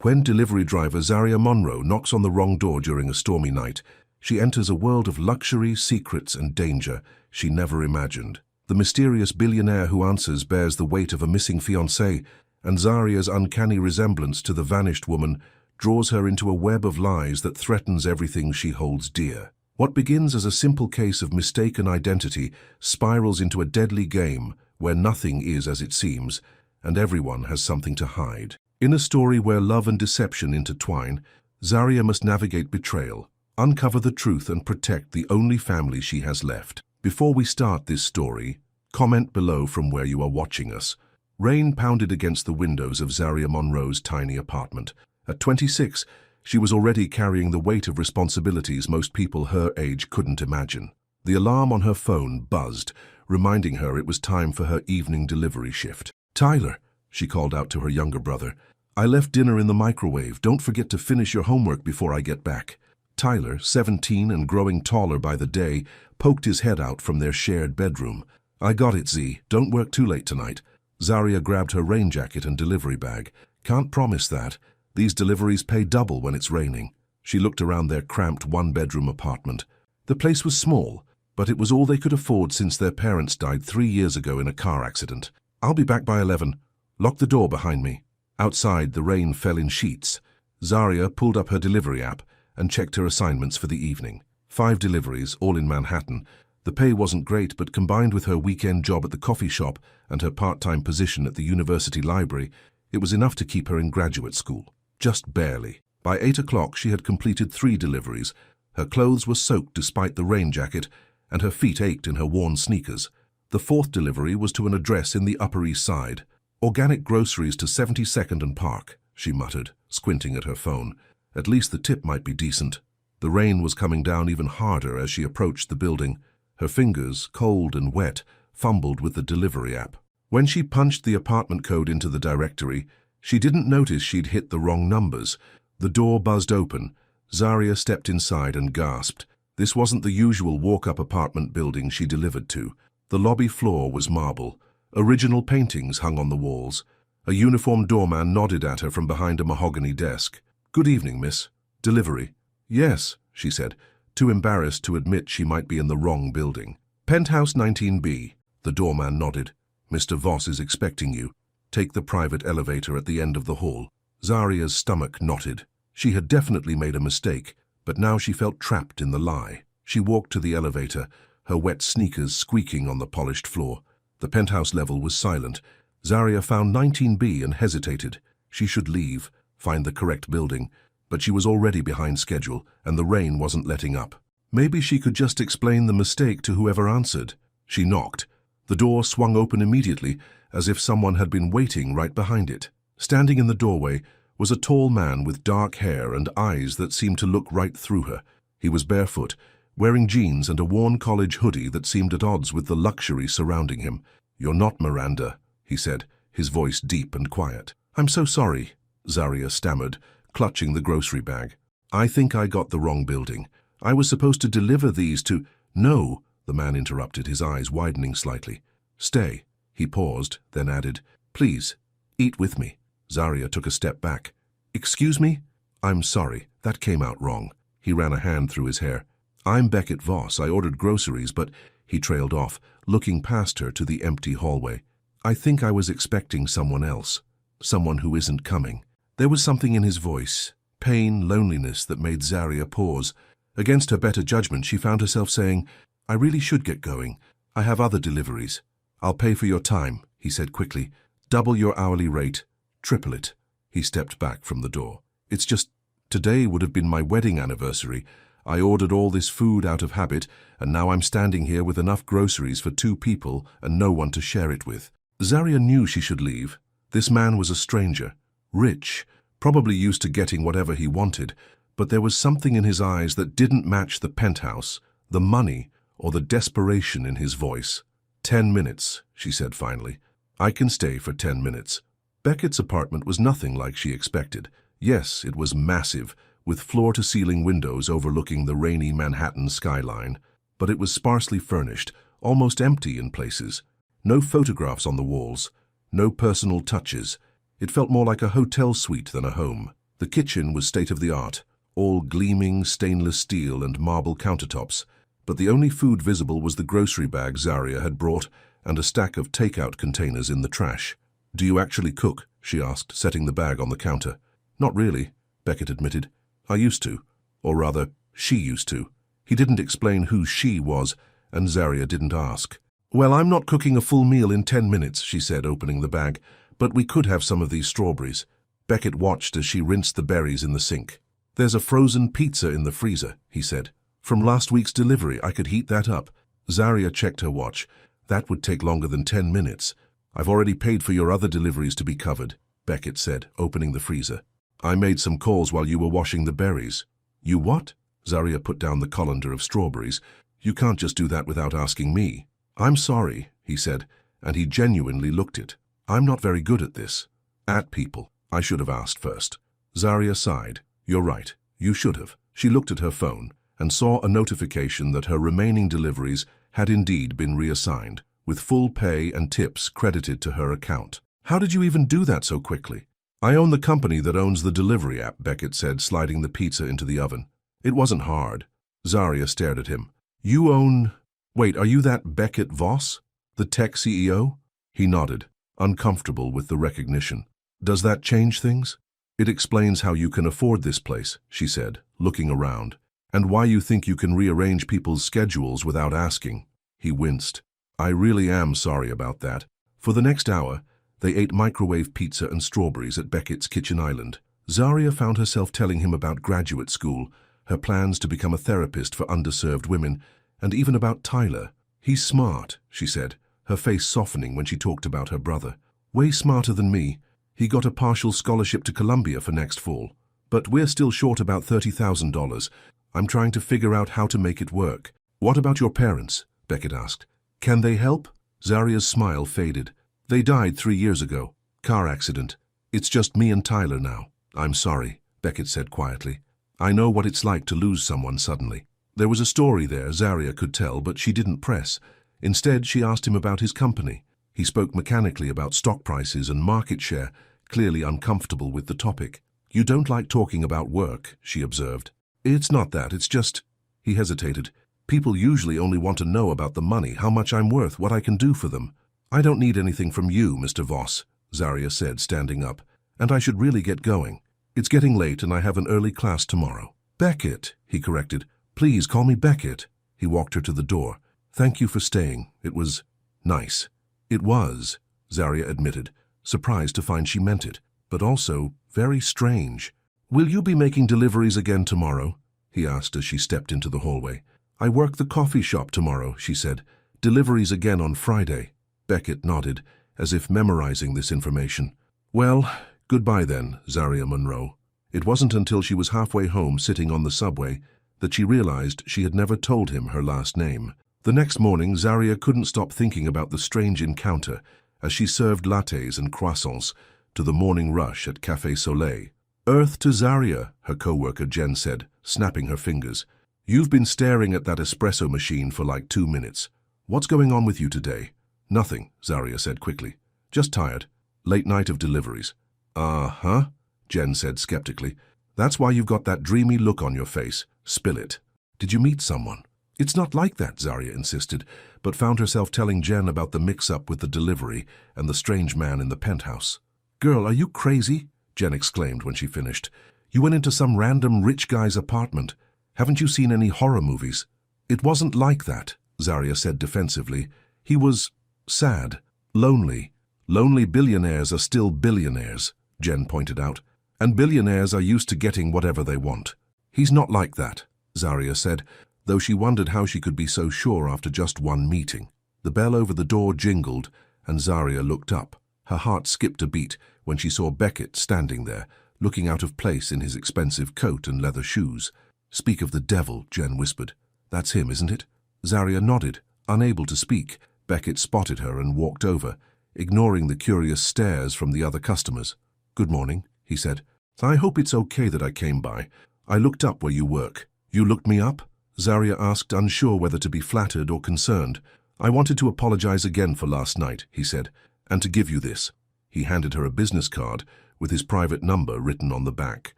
When delivery driver Zaria Monroe knocks on the wrong door during a stormy night, she enters a world of luxury, secrets, and danger she never imagined. The mysterious billionaire who answers bears the weight of a missing fiancé, and Zaria's uncanny resemblance to the vanished woman draws her into a web of lies that threatens everything she holds dear. What begins as a simple case of mistaken identity spirals into a deadly game where nothing is as it seems, and everyone has something to hide. In a story where love and deception intertwine, Zaria must navigate betrayal, uncover the truth, and protect the only family she has left. Before we start this story, comment below from where you are watching us. Rain pounded against the windows of Zaria Monroe's tiny apartment. At 26, she was already carrying the weight of responsibilities most people her age couldn't imagine. The alarm on her phone buzzed, reminding her it was time for her evening delivery shift. "Tyler," she called out to her younger brother, "I left dinner in the microwave. Don't forget to finish your homework before I get back." Tyler, 17 and growing taller by the day, poked his head out from their shared bedroom. "I got it, Z. Don't work too late tonight." Zaria grabbed her rain jacket and delivery bag. "Can't promise that. These deliveries pay double when it's raining." She looked around their cramped one-bedroom apartment. The place was small, but it was all they could afford since their parents died 3 years ago in a car accident. "I'll be back by 11. Lock the door behind me." Outside, the rain fell in sheets. Zaria pulled up her delivery app and checked her assignments for the evening. 5 deliveries, all in Manhattan. The pay wasn't great, but combined with her weekend job at the coffee shop and her part-time position at the university library, it was enough to keep her in graduate school. Just barely. By 8 o'clock, she had completed 3 deliveries. Her clothes were soaked despite the rain jacket, and her feet ached in her worn sneakers. The 4th delivery was to an address in the Upper East Side. "Organic groceries to 72nd and Park," she muttered, squinting at her phone. At least the tip might be decent. The rain was coming down even harder as she approached the building. Her fingers, cold and wet, fumbled with the delivery app. When she punched the apartment code into the directory, she didn't notice she'd hit the wrong numbers. The door buzzed open. Zaria stepped inside and gasped. This wasn't the usual walk-up apartment building she delivered to. The lobby floor was marble. Original paintings hung on the walls. A uniformed doorman nodded at her from behind a mahogany desk. "Good evening, miss. Delivery?" "Yes," she said, too embarrassed to admit she might be in the wrong building. "Penthouse 19B." The doorman nodded. "Mr. Voss is expecting you. Take the private elevator at the end of the hall." Zaria's stomach knotted. She had definitely made a mistake, but now she felt trapped in the lie. She walked to the elevator, her wet sneakers squeaking on the polished floor. The penthouse level was silent. Zaria found 19B and hesitated. She should leave, find the correct building, but she was already behind schedule, and the rain wasn't letting up. Maybe she could just explain the mistake to whoever answered. She knocked. The door swung open immediately, as if someone had been waiting right behind it. Standing in the doorway was a tall man with dark hair and eyes that seemed to look right through her. He was barefoot, wearing jeans and a worn college hoodie that seemed at odds with the luxury surrounding him. "You're not Miranda," he said, his voice deep and quiet. "I'm so sorry," Zaria stammered, clutching the grocery bag. "I think I got the wrong building. I was supposed to deliver these to—" "No," the man interrupted, his eyes widening slightly. "Stay." He paused, then added, "Please, eat with me." Zaria took a step back. "Excuse me?" "I'm sorry, that came out wrong." He ran a hand through his hair. "I'm Beckett Voss. I ordered groceries, but—" He trailed off, looking past her to the empty hallway. "I think I was expecting someone else. Someone who isn't coming." There was something in his voice, pain, loneliness, that made Zaria pause. Against her better judgment, she found herself saying, "I really should get going. I have other deliveries." "I'll pay for your time," he said quickly. "Double your hourly rate. Triple it." He stepped back from the door. "It's just, today would have been my wedding anniversary. I ordered all this food out of habit, and now I'm standing here with enough groceries for 2 people and no one to share it with." Zaria knew she should leave. This man was a stranger, rich, probably used to getting whatever he wanted, but there was something in his eyes that didn't match the penthouse, the money, or the desperation in his voice. 10 minutes, she said finally. "I can stay for 10 minutes. Beckett's apartment was nothing like she expected. Yes, it was massive, with floor-to-ceiling windows overlooking the rainy Manhattan skyline, but it was sparsely furnished, almost empty in places. No photographs on the walls, no personal touches. It felt more like a hotel suite than a home. The kitchen was state-of-the-art, all gleaming stainless steel and marble countertops, but the only food visible was the grocery bag Zaria had brought and a stack of takeout containers in the trash. "Do you actually cook?" she asked, setting the bag on the counter. "Not really," Beckett admitted. "I used to. Or rather, she used to." He didn't explain who she was, and Zaria didn't ask. "Well, I'm not cooking a full meal in 10 minutes, she said, opening the bag, "but we could have some of these strawberries." Beckett watched as she rinsed the berries in the sink. "There's a frozen pizza in the freezer," he said. "From last week's delivery, I could heat that up." Zaria checked her watch. "That would take longer than 10 minutes. "I've already paid for your other deliveries to be covered," Beckett said, opening the freezer. "I made some calls while you were washing the berries." "You what?" Zaria put down the colander of strawberries. "You can't just do that without asking me." "I'm sorry," he said, and he genuinely looked it. "I'm not very good at this. At people. I should have asked first." Zaria sighed. "You're right. You should have." She looked at her phone and saw a notification that her remaining deliveries had indeed been reassigned, with full pay and tips credited to her account. "How did you even do that so quickly?" "I own the company that owns the delivery app," Beckett said, sliding the pizza into the oven. "It wasn't hard." Zaria stared at him. "You own... Wait, are you that Beckett Voss? The tech CEO?" He nodded, uncomfortable with the recognition. "Does that change things?" "It explains how you can afford this place," she said, looking around, "and why you think you can rearrange people's schedules without asking." He winced. "I really am sorry about that." For the next hour, they ate microwave pizza and strawberries at Beckett's kitchen island. Zaria found herself telling him about graduate school, her plans to become a therapist for underserved women, and even about Tyler. "He's smart," she said, her face softening when she talked about her brother. "Way smarter than me. He got a partial scholarship to Columbia for next fall. But we're still short about $30,000. I'm trying to figure out how to make it work." "What about your parents?" Beckett asked. "Can they help?" Zaria's smile faded. "They died 3 years ago. Car accident. It's just me and Tyler now." "I'm sorry," Beckett said quietly. "I know what it's like to lose someone suddenly." There was a story there Zaria could tell, but she didn't press. Instead, she asked him about his company. He spoke mechanically about stock prices and market share, clearly uncomfortable with the topic. "You don't like talking about work," she observed. "It's not that, it's just..." He hesitated. "People usually only want to know about the money, how much I'm worth, what I can do for them." "I don't need anything from you, Mr. Voss," Zaria said, standing up. "And I should really get going. It's getting late and I have an early class tomorrow." "Beckett," he corrected. "Please call me Beckett." He walked her to the door. "Thank you for staying. It was nice." "It was," Zaria admitted, surprised to find she meant it, but also very strange. "Will you be making deliveries again tomorrow?" he asked as she stepped into the hallway. "I work the coffee shop tomorrow," she said. "Deliveries again on Friday." Beckett nodded, as if memorizing this information. "Well, goodbye then, Zaria Monroe." It wasn't until she was halfway home sitting on the subway that she realized she had never told him her last name. The next morning, Zaria couldn't stop thinking about the strange encounter as she served lattes and croissants to the morning rush at Café Soleil. "Earth to Zaria," her co-worker Jen said, snapping her fingers. "You've been staring at that espresso machine for like 2 minutes. What's going on with you today?" "Nothing," Zaria said quickly. "Just tired. Late night of deliveries." "Uh-huh," Jen said skeptically. "That's why you've got that dreamy look on your face. Spill it." "Did you meet someone?" "It's not like that," Zaria insisted, but found herself telling Jen about the mix-up with the delivery and the strange man in the penthouse. "Girl, are you crazy?" Jen exclaimed when she finished. "You went into some random rich guy's apartment. Haven't you seen any horror movies?" "It wasn't like that," Zaria said defensively. "He was sad, lonely. Lonely billionaires are still billionaires," Jen pointed out, "and billionaires are used to getting whatever they want." "He's not like that," Zaria said, though she wondered how she could be so sure after just one meeting. The bell over the door jingled, and Zaria looked up. Her heart skipped a beat when she saw Beckett standing there, looking out of place in his expensive coat and leather shoes. "Speak of the devil," Jen whispered. "That's him, isn't it?" Zaria nodded, unable to speak. Beckett spotted her and walked over, ignoring the curious stares from the other customers. "Good morning," he said. "I hope it's okay that I came by. I looked up where you work." "You looked me up?" Zaria asked, unsure whether to be flattered or concerned. "I wanted to apologize again for last night," he said, "and to give you this." He handed her a business card with his private number written on the back.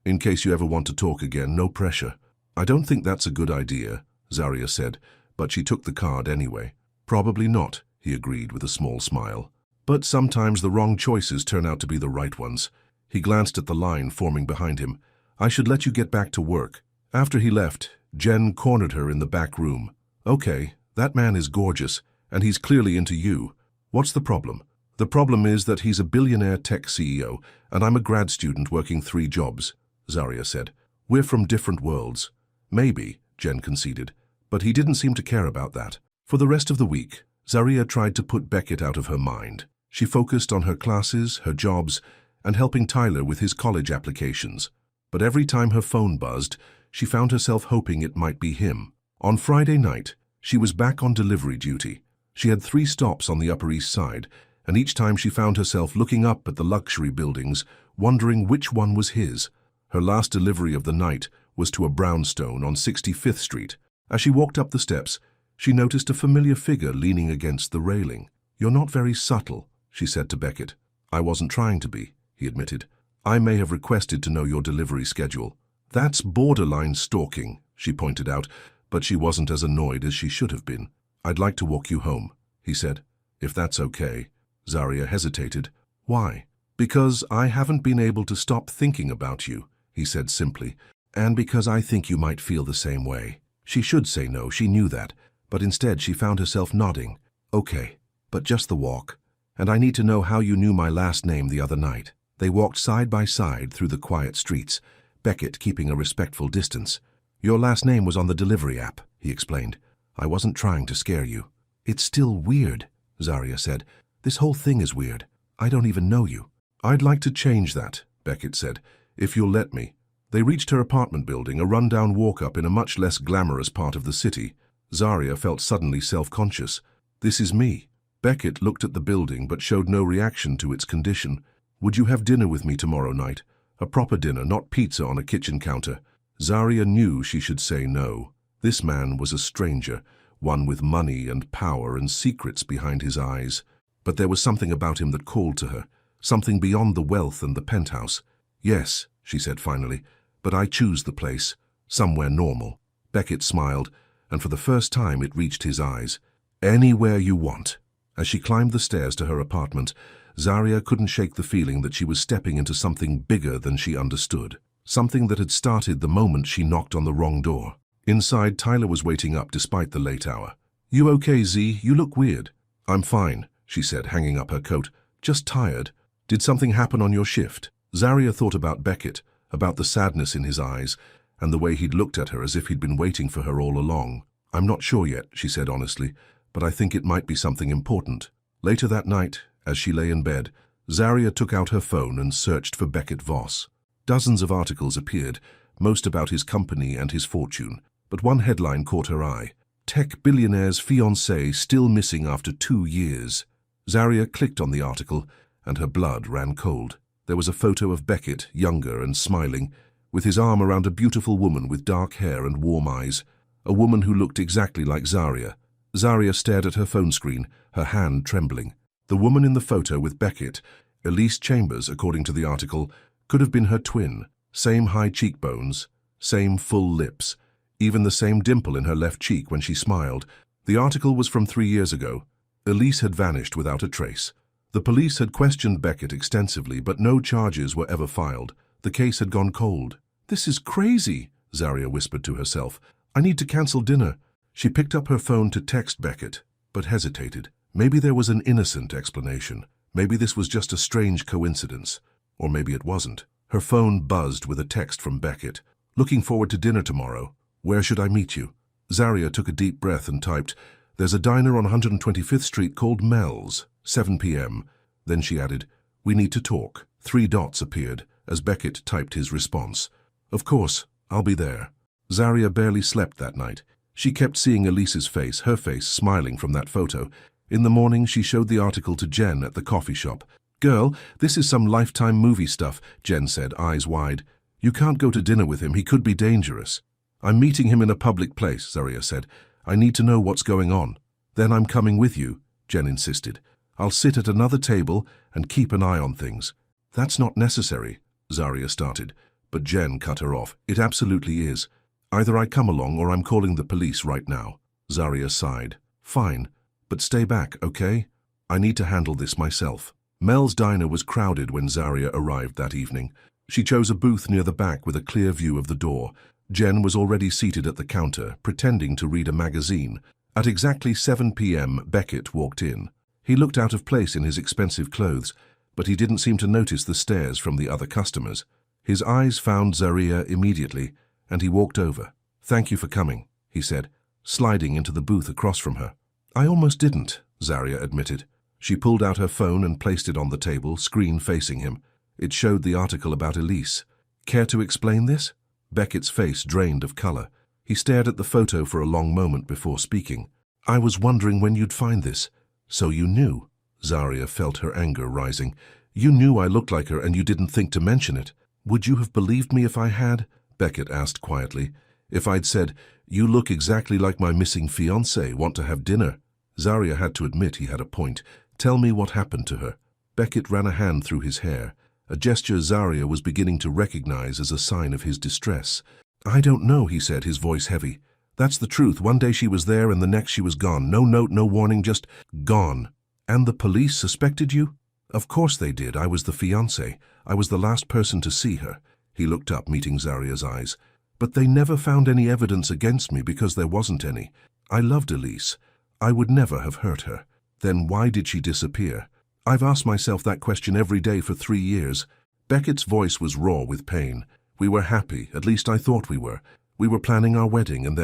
In case you ever want to talk again, no pressure. I don't think that's a good idea, Zaria said, but she took the card anyway. Probably not, he agreed with a small smile. But sometimes the wrong choices turn out to be the right ones. He glanced at the line forming behind him. I should let you get back to work. After he left, Jen cornered her in the back room. Okay, that man is gorgeous, and he's clearly into you. What's the problem? The problem is that he's a billionaire tech CEO, and I'm a grad student working 3 jobs, Zaria said. We're from different worlds. Maybe, Jen conceded, but he didn't seem to care about that. For the rest of the week, Zaria tried to put Beckett out of her mind. She focused on her classes, her jobs, and helping Tyler with his college applications. But every time her phone buzzed, she found herself hoping it might be him. On Friday night, she was back on delivery duty. She had 3 stops on the Upper East Side, and each time she found herself looking up at the luxury buildings, wondering which one was his. Her last delivery of the night was to a brownstone on 65th Street. As she walked up the steps, she noticed a familiar figure leaning against the railing. "You're not very subtle," she said to Beckett. "I wasn't trying to be," he admitted. "I may have requested to know your delivery schedule." "That's borderline stalking," she pointed out, but she wasn't as annoyed as she should have been. "I'd like to walk you home," he said. "If that's okay." Zaria hesitated. "Why?" "Because I haven't been able to stop thinking about you," he said simply, "and because I think you might feel the same way." She should say no, she knew that, but instead she found herself nodding. "Okay, but just the walk. And I need to know how you knew my last name the other night." They walked side by side through the quiet streets, Beckett keeping a respectful distance. "Your last name was on the delivery app," he explained. "I wasn't trying to scare you." "It's still weird," Zaria said. "This whole thing is weird. I don't even know you." "I'd like to change that," Beckett said, "if you'll let me." They reached her apartment building, a rundown walk-up in a much less glamorous part of the city. Zaria felt suddenly self-conscious. "This is me." Beckett looked at the building but showed no reaction to its condition. "Would you have dinner with me tomorrow night? A proper dinner, not pizza on a kitchen counter." Zaria knew she should say no. This man was a stranger, one with money and power and secrets behind his eyes. But there was something about him that called to her, something beyond the wealth and the penthouse. "Yes," she said finally, "but I choose the place, somewhere normal." Beckett smiled, and for the first time it reached his eyes. "Anywhere you want." As she climbed the stairs to her apartment, Zaria couldn't shake the feeling that she was stepping into something bigger than she understood, something that had started the moment she knocked on the wrong door. Inside, Tyler was waiting up despite the late hour. "You okay, Z? You look weird." "I'm fine," she said, hanging up her coat. "Just tired." "Did something happen on your shift?" Zaria thought about Beckett, about the sadness in his eyes, and the way he'd looked at her as if he'd been waiting for her all along. "I'm not sure yet," she said honestly, "but I think it might be something important." Later that night, as she lay in bed, Zaria took out her phone and searched for Beckett Voss. Dozens of articles appeared, most about his company and his fortune, but one headline caught her eye. "Tech billionaire's fiancé still missing after 2 years." Zaria clicked on the article, and her blood ran cold. There was a photo of Beckett, younger and smiling, with his arm around a beautiful woman with dark hair and warm eyes, a woman who looked exactly like Zaria. Zaria stared at her phone screen, her hand trembling. The woman in the photo with Beckett, Elise Chambers, according to the article, could have been her twin. Same high cheekbones, same full lips, even the same dimple in her left cheek when she smiled. The article was from 3 years ago. Elise had vanished without a trace. The police had questioned Beckett extensively, but no charges were ever filed. The case had gone cold. "This is crazy," Zaria whispered to herself. "I need to cancel dinner." She picked up her phone to text Beckett, but hesitated. Maybe there was an innocent explanation. Maybe this was just a strange coincidence. Or maybe it wasn't. Her phone buzzed with a text from Beckett. "Looking forward to dinner tomorrow. Where should I meet you?" Zaria took a deep breath and typed, "There's a diner on 125th Street called Mel's, 7 p.m. Then she added, "We need to talk." 3 dots appeared as Beckett typed his response. "Of course, I'll be there." Zaria barely slept that night. She kept seeing Elise's face, her face smiling from that photo. In the morning, she showed the article to Jen at the coffee shop. "Girl, this is some Lifetime movie stuff," Jen said, eyes wide. "You can't go to dinner with him. He could be dangerous." "I'm meeting him in a public place," Zaria said. "I need to know what's going on." "Then I'm coming with you," Jen insisted. "I'll sit at another table and keep an eye on things." "That's not necessary," Zaria started, But Jen cut her off. It absolutely is. Either I come along or I'm calling the police right now. Zaria sighed. Fine, but stay back, okay? I need to handle this myself. Mel's diner was crowded when Zaria arrived that evening. She chose a booth near the back with a clear view of the door. Jen was already seated at the counter, pretending to read a magazine. At exactly 7 p.m., Beckett walked in. He looked out of place in his expensive clothes, but he didn't seem to notice the stares from the other customers. His eyes found Zaria immediately, and he walked over. Thank you for coming, he said, sliding into the booth across from her. I almost didn't, Zaria admitted. She pulled out her phone and placed it on the table, screen facing him. It showed the article about Elise. Care to explain this? Beckett's face drained of color. He stared at the photo for a long moment before speaking. I was wondering when you'd find this. So you knew. Zaria felt her anger rising. You knew I looked like her and you didn't think to mention it. Would you have believed me if I had? Beckett asked quietly. If I'd said, you look exactly like my missing fiancé, want to have dinner? Zaria had to admit he had a point. Tell me what happened to her. Beckett ran a hand through his hair, a gesture Zaria was beginning to recognize as a sign of his distress. I don't know, he said, his voice heavy. That's the truth. One day she was there and the next she was gone. No note, no warning, just gone. And the police suspected you? Of course they did. I was the fiancé. I was the last person to see her. He looked up, meeting Zaria's eyes. But they never found any evidence against me because there wasn't any. I loved Elise. I would never have hurt her. Then why did she disappear? I've asked myself that question every day for 3 years. Beckett's voice was raw with pain. We were happy, at least I thought we were. We were planning our wedding and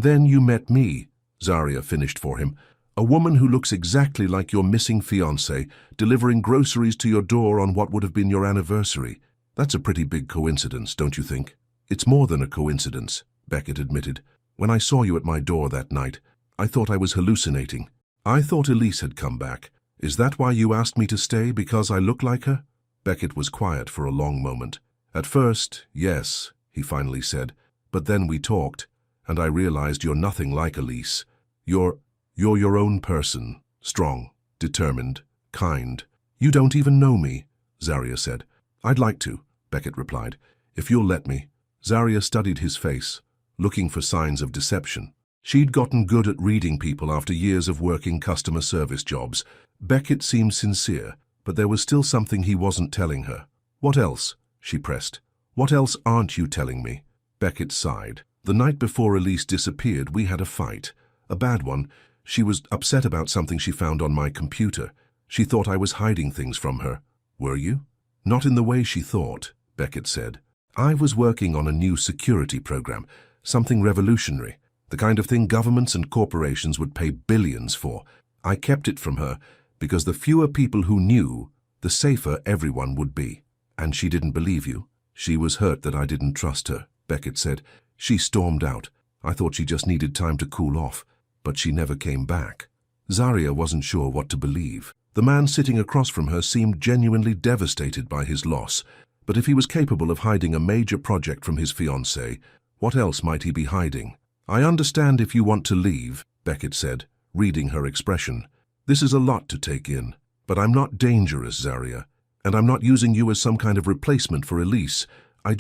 then you met me, Zaria finished for him. A woman who looks exactly like your missing fiancé, delivering groceries to your door on what would have been your anniversary. That's a pretty big coincidence, don't you think? It's more than a coincidence, Beckett admitted. When I saw you at my door that night, I thought I was hallucinating. I thought Elise had come back. Is that why you asked me to stay, because I look like her? Beckett was quiet for a long moment. At first, yes, he finally said. But then we talked, and I realized you're nothing like Elise. You're your own person, strong, determined, kind. You don't even know me, Zaria said. I'd like to, Beckett replied, if you'll let me. Zaria studied his face, looking for signs of deception. She'd gotten good at reading people after years of working customer service jobs. Beckett seemed sincere, but there was still something he wasn't telling her. What else? She pressed. What else aren't you telling me? Beckett sighed. The night before Elise disappeared, we had a fight. A bad one. She was upset about something she found on my computer. She thought I was hiding things from her. Were you? Not in the way she thought, Beckett said. I was working on a new security program, something revolutionary, the kind of thing governments and corporations would pay billions for. I kept it from her because the fewer people who knew, the safer everyone would be. And she didn't believe you. She was hurt that I didn't trust her, Beckett said. She stormed out. I thought she just needed time to cool off, but she never came back. Zaria wasn't sure what to believe. The man sitting across from her seemed genuinely devastated by his loss, but if he was capable of hiding a major project from his fiancée, what else might he be hiding? I understand if you want to leave, Beckett said, reading her expression. This is a lot to take in, but I'm not dangerous, Zaria, and I'm not using you as some kind of replacement for Elise. I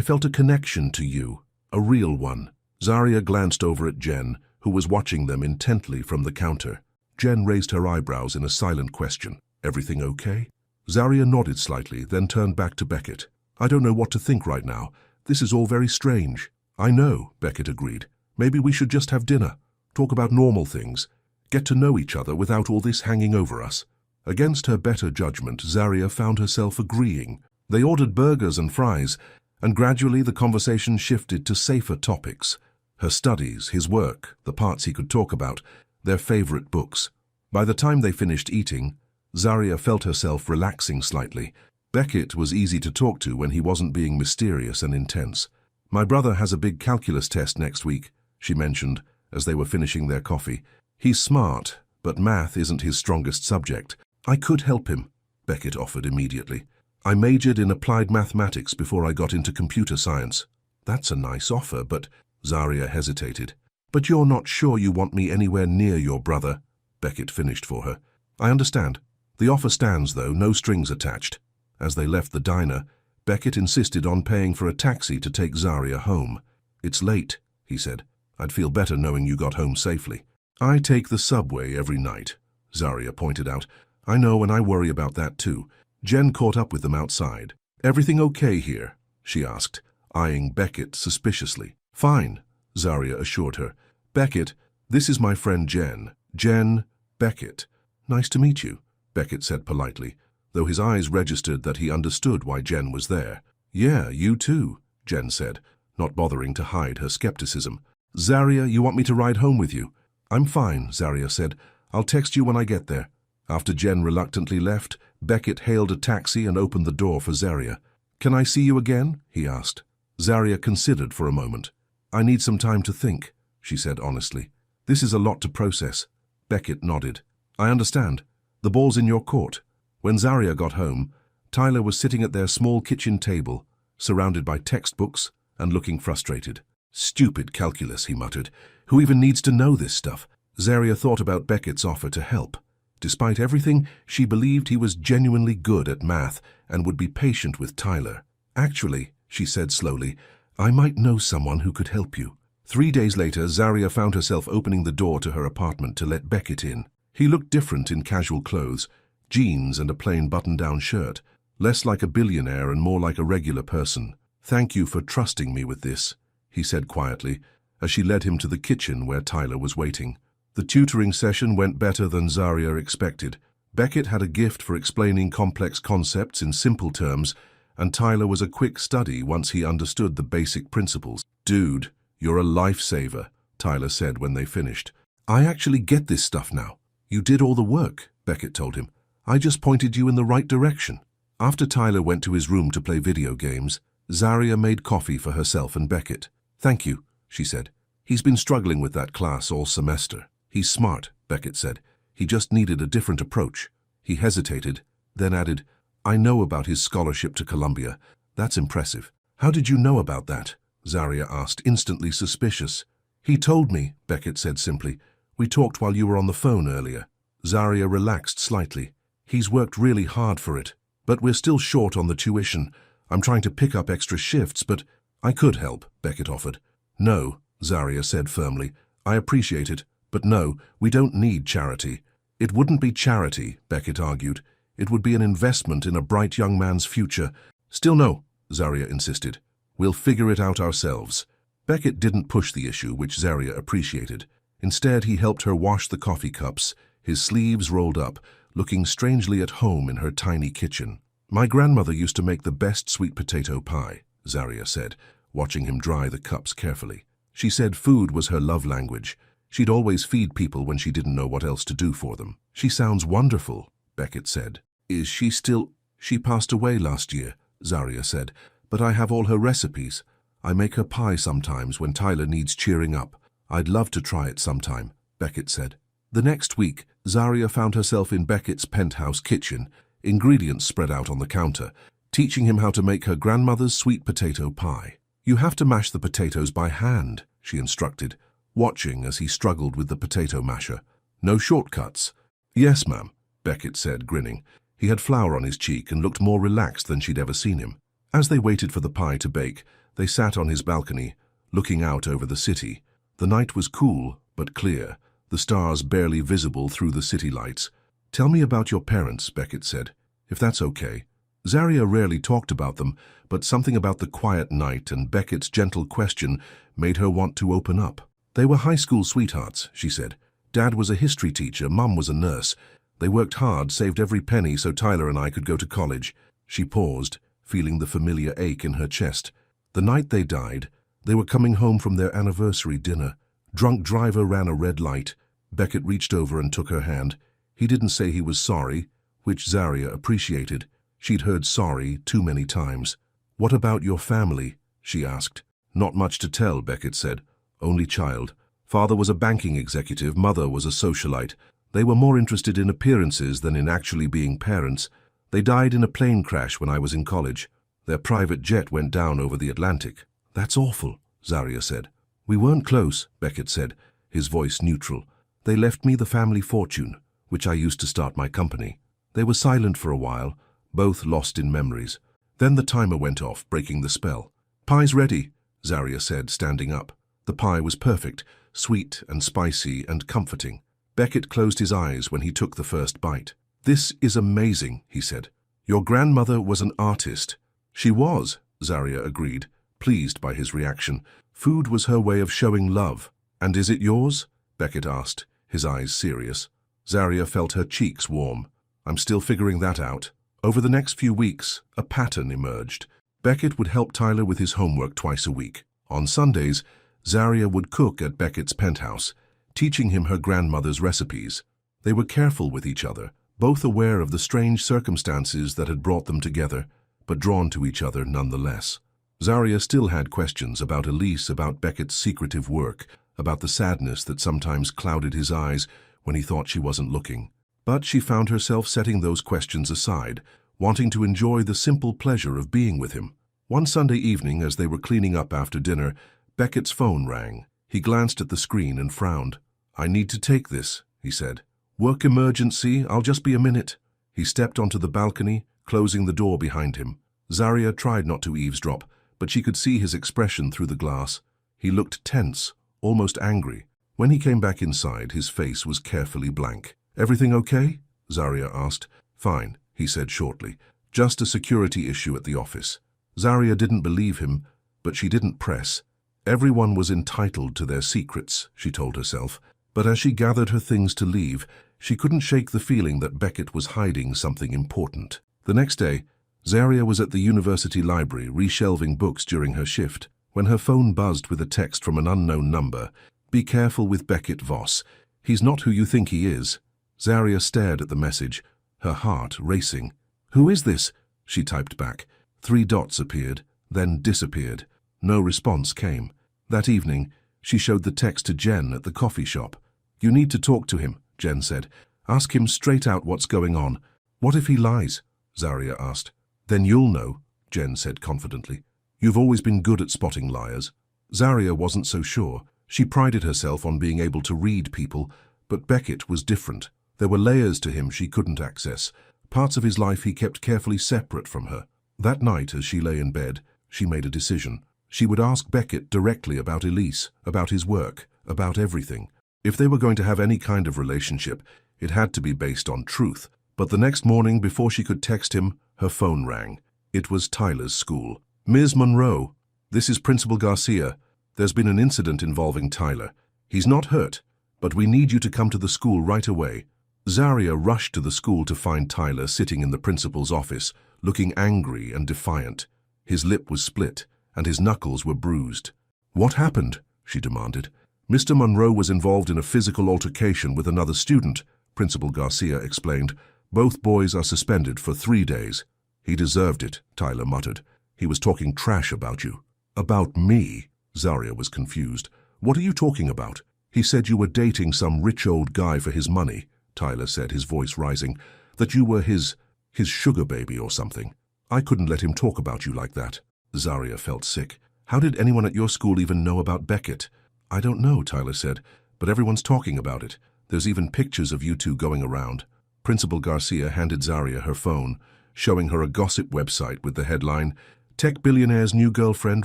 felt a connection to you, a real one. Zaria glanced over at Jen, who was watching them intently from the counter. Jen raised her eyebrows in a silent question. Everything okay? Zaria nodded slightly, then turned back to Beckett. I don't know what to think right now. This is all very strange. I know, Beckett agreed. Maybe we should just have dinner, talk about normal things, get to know each other without all this hanging over us. Against her better judgment, Zaria found herself agreeing. They ordered burgers and fries, and gradually the conversation shifted to safer topics. Her studies, his work, the parts he could talk about, their favorite books. By the time they finished eating, Zaria felt herself relaxing slightly. Beckett was easy to talk to when he wasn't being mysterious and intense. My brother has a big calculus test next week, she mentioned as they were finishing their coffee. He's smart, but math isn't his strongest subject. I could help him, Beckett offered immediately. I majored in applied mathematics before I got into computer science. That's a nice offer, but Zaria hesitated. But you're not sure you want me anywhere near your brother, Beckett finished for her. I understand. The offer stands, though, no strings attached. As they left the diner, Beckett insisted on paying for a taxi to take Zarya home. "It's late," he said. "I'd feel better knowing you got home safely." "I take the subway every night," Zarya pointed out. "I know, and I worry about that too." Jen caught up with them outside. "Everything okay here?" she asked, eyeing Beckett suspiciously. "Fine," Zarya assured her. "Beckett, this is my friend Jen. Jen Beckett." "Nice to meet you," Beckett said politely, though his eyes registered that he understood why Jen was there. "Yeah, you too," Jen said, not bothering to hide her skepticism. "Zarya, you want me to ride home with you?" "I'm fine," Zarya said. "I'll text you when I get there." After Jen reluctantly left, Beckett hailed a taxi and opened the door for Zarya. "Can I see you again?" he asked. Zarya considered for a moment. "I need some time to think," she said honestly. "This is a lot to process." Beckett nodded. "I understand. The ball's in your court." When Zarya got home, Tyler was sitting at their small kitchen table, surrounded by textbooks and looking frustrated. "Stupid calculus," he muttered. "Who even needs to know this stuff?" Zarya thought about Beckett's offer to help. Despite everything, she believed he was genuinely good at math and would be patient with Tyler. "Actually," she said slowly, "I might know someone who could help you." 3 days later, Zarya found herself opening the door to her apartment to let Beckett in. He looked different in casual clothes, jeans and a plain button-down shirt, less like a billionaire and more like a regular person. "Thank you for trusting me with this," he said quietly, as she led him to the kitchen where Tyler was waiting. The tutoring session went better than Zarya expected. Beckett had a gift for explaining complex concepts in simple terms, and Tyler was a quick study once he understood the basic principles. "Dude, you're a lifesaver," Tyler said when they finished. "I actually get this stuff now." "You did all the work," Beckett told him. "I just pointed you in the right direction." After Tyler went to his room to play video games, Zarya made coffee for herself and Beckett. "Thank you," she said. "He's been struggling with that class all semester." "He's smart," Beckett said. "He just needed a different approach." He hesitated, then added, "I know about his scholarship to Columbia. That's impressive." "How did you know about that?" Zarya asked, instantly suspicious. "He told me," Beckett said simply. "We talked while you were on the phone earlier." Zarya relaxed slightly. "He's worked really hard for it. But we're still short on the tuition. I'm trying to pick up extra shifts, but—" "I could help," Beckett offered. "No," Zarya said firmly. "I appreciate it, but no, we don't need charity." "It wouldn't be charity," Beckett argued. "It would be an investment in a bright young man's future." "Still no," Zarya insisted. "We'll figure it out ourselves." Beckett didn't push the issue, which Zarya appreciated. Instead, he helped her wash the coffee cups, his sleeves rolled up, looking strangely at home in her tiny kitchen. "My grandmother used to make the best sweet potato pie," Zarya said, watching him dry the cups carefully. "She said food was her love language. She'd always feed people when she didn't know what else to do for them." "She sounds wonderful," Beckett said. "Is she still—" "She passed away last year," Zarya said, "but I have all her recipes. I make her pie sometimes when Tyler needs cheering up. I'd love to try it sometime," Beckett said. The next week, Zarya found herself in Beckett's penthouse kitchen, ingredients spread out on the counter, teaching him how to make her grandmother's sweet potato pie. "You have to mash the potatoes by hand," she instructed, watching as he struggled with the potato masher. "No shortcuts." "Yes, ma'am," Beckett said, grinning. He had flour on his cheek and looked more relaxed than she'd ever seen him. As they waited for the pie to bake, they sat on his balcony, looking out over the city. The night was cool but clear, the stars barely visible through the city lights. "Tell me about your parents," Beckett said, "if that's okay." Zarya rarely talked about them, but something about the quiet night and Beckett's gentle question made her want to open up. "They were high school sweethearts," she said. "Dad was a history teacher, Mum was a nurse. They worked hard, saved every penny so Tyler and I could go to college." She paused, feeling the familiar ache in her chest. "The night they died, they were coming home from their anniversary dinner. Drunk driver ran a red light." Beckett reached over and took her hand. He didn't say he was sorry, which Zarya appreciated. She'd heard sorry too many times. "What about your family?" she asked. "Not much to tell," Beckett said. "Only child. Father was a banking executive, mother was a socialite. They were more interested in appearances than in actually being parents. They died in a plane crash when I was in college. Their private jet went down over the Atlantic." "That's awful," Zarya said. "We weren't close," Beckett said, his voice neutral. "They left me the family fortune, which I used to start my company." They were silent for a while, both lost in memories. Then the timer went off, breaking the spell. "Pie's ready," Zaria said, standing up. The pie was perfect, sweet and spicy and comforting. Beckett closed his eyes when he took the first bite. "This is amazing," he said. "Your grandmother was an artist." "She was," Zaria agreed, pleased by his reaction. "Food was her way of showing love." "And is it yours?" Beckett asked, his eyes serious. Zaria felt her cheeks warm. "I'm still figuring that out." Over the next few weeks, a pattern emerged. Beckett would help Tyler with his homework twice a week. On Sundays, Zaria would cook at Beckett's penthouse, teaching him her grandmother's recipes. They were careful with each other, both aware of the strange circumstances that had brought them together, but drawn to each other nonetheless. Zaria still had questions about Elise, about Beckett's secretive work, about the sadness that sometimes clouded his eyes when he thought she wasn't looking. But she found herself setting those questions aside, wanting to enjoy the simple pleasure of being with him. One Sunday evening, as they were cleaning up after dinner, Beckett's phone rang. He glanced at the screen and frowned. "I need to take this," he said. "Work emergency, I'll just be a minute." He stepped onto the balcony, closing the door behind him. Zaria tried not to eavesdrop, but she could see his expression through the glass. He looked tense, almost angry. When he came back inside, his face was carefully blank. "Everything okay?" Zaria asked. "Fine," he said shortly. "Just a security issue at the office." Zaria didn't believe him, but she didn't press. Everyone was entitled to their secrets, she told herself. But as she gathered her things to leave, she couldn't shake the feeling that Beckett was hiding something important. The next day, Zaria was at the university library reshelving books during her shift, when her phone buzzed with a text from an unknown number. "Be careful with Beckett Voss. He's not who you think he is." Zaria stared at the message, her heart racing. "Who is this?" she typed back. 3 dots appeared, then disappeared. No response came. That evening, she showed the text to Jen at the coffee shop. "You need to talk to him," Jen said. "Ask him straight out what's going on." "What if he lies?" Zaria asked. "Then you'll know," Jen said confidently. "You've always been good at spotting liars." Zaria wasn't so sure. She prided herself on being able to read people, but Beckett was different. There were layers to him she couldn't access, parts of his life he kept carefully separate from her. That night, as she lay in bed, she made a decision. She would ask Beckett directly about Elise, about his work, about everything. If they were going to have any kind of relationship, it had to be based on truth. But the next morning, before she could text him, her phone rang. It was Tyler's school. "Ms. Monroe, this is Principal Garcia. There's been an incident involving Tyler. He's not hurt, but we need you to come to the school right away." Zaria rushed to the school to find Tyler sitting in the principal's office, looking angry and defiant. His lip was split, and his knuckles were bruised. "What happened?" she demanded. "Mr. Monroe was involved in a physical altercation with another student," Principal Garcia explained. "Both boys are suspended for 3 days." "He deserved it," Tyler muttered. "He was talking trash about you." "About me?" Zaria was confused. "What are you talking about?" "He said you were dating some rich old guy for his money," Tyler said, his voice rising. "That you were his sugar baby or something." "I couldn't let him talk about you like that." Zaria felt sick. "How did anyone at your school even know about Beckett?" "I don't know," Tyler said, "but everyone's talking about it. There's even pictures of you two going around." Principal Garcia handed Zaria her phone, showing her a gossip website with the headline, "Tech Billionaire's New Girlfriend,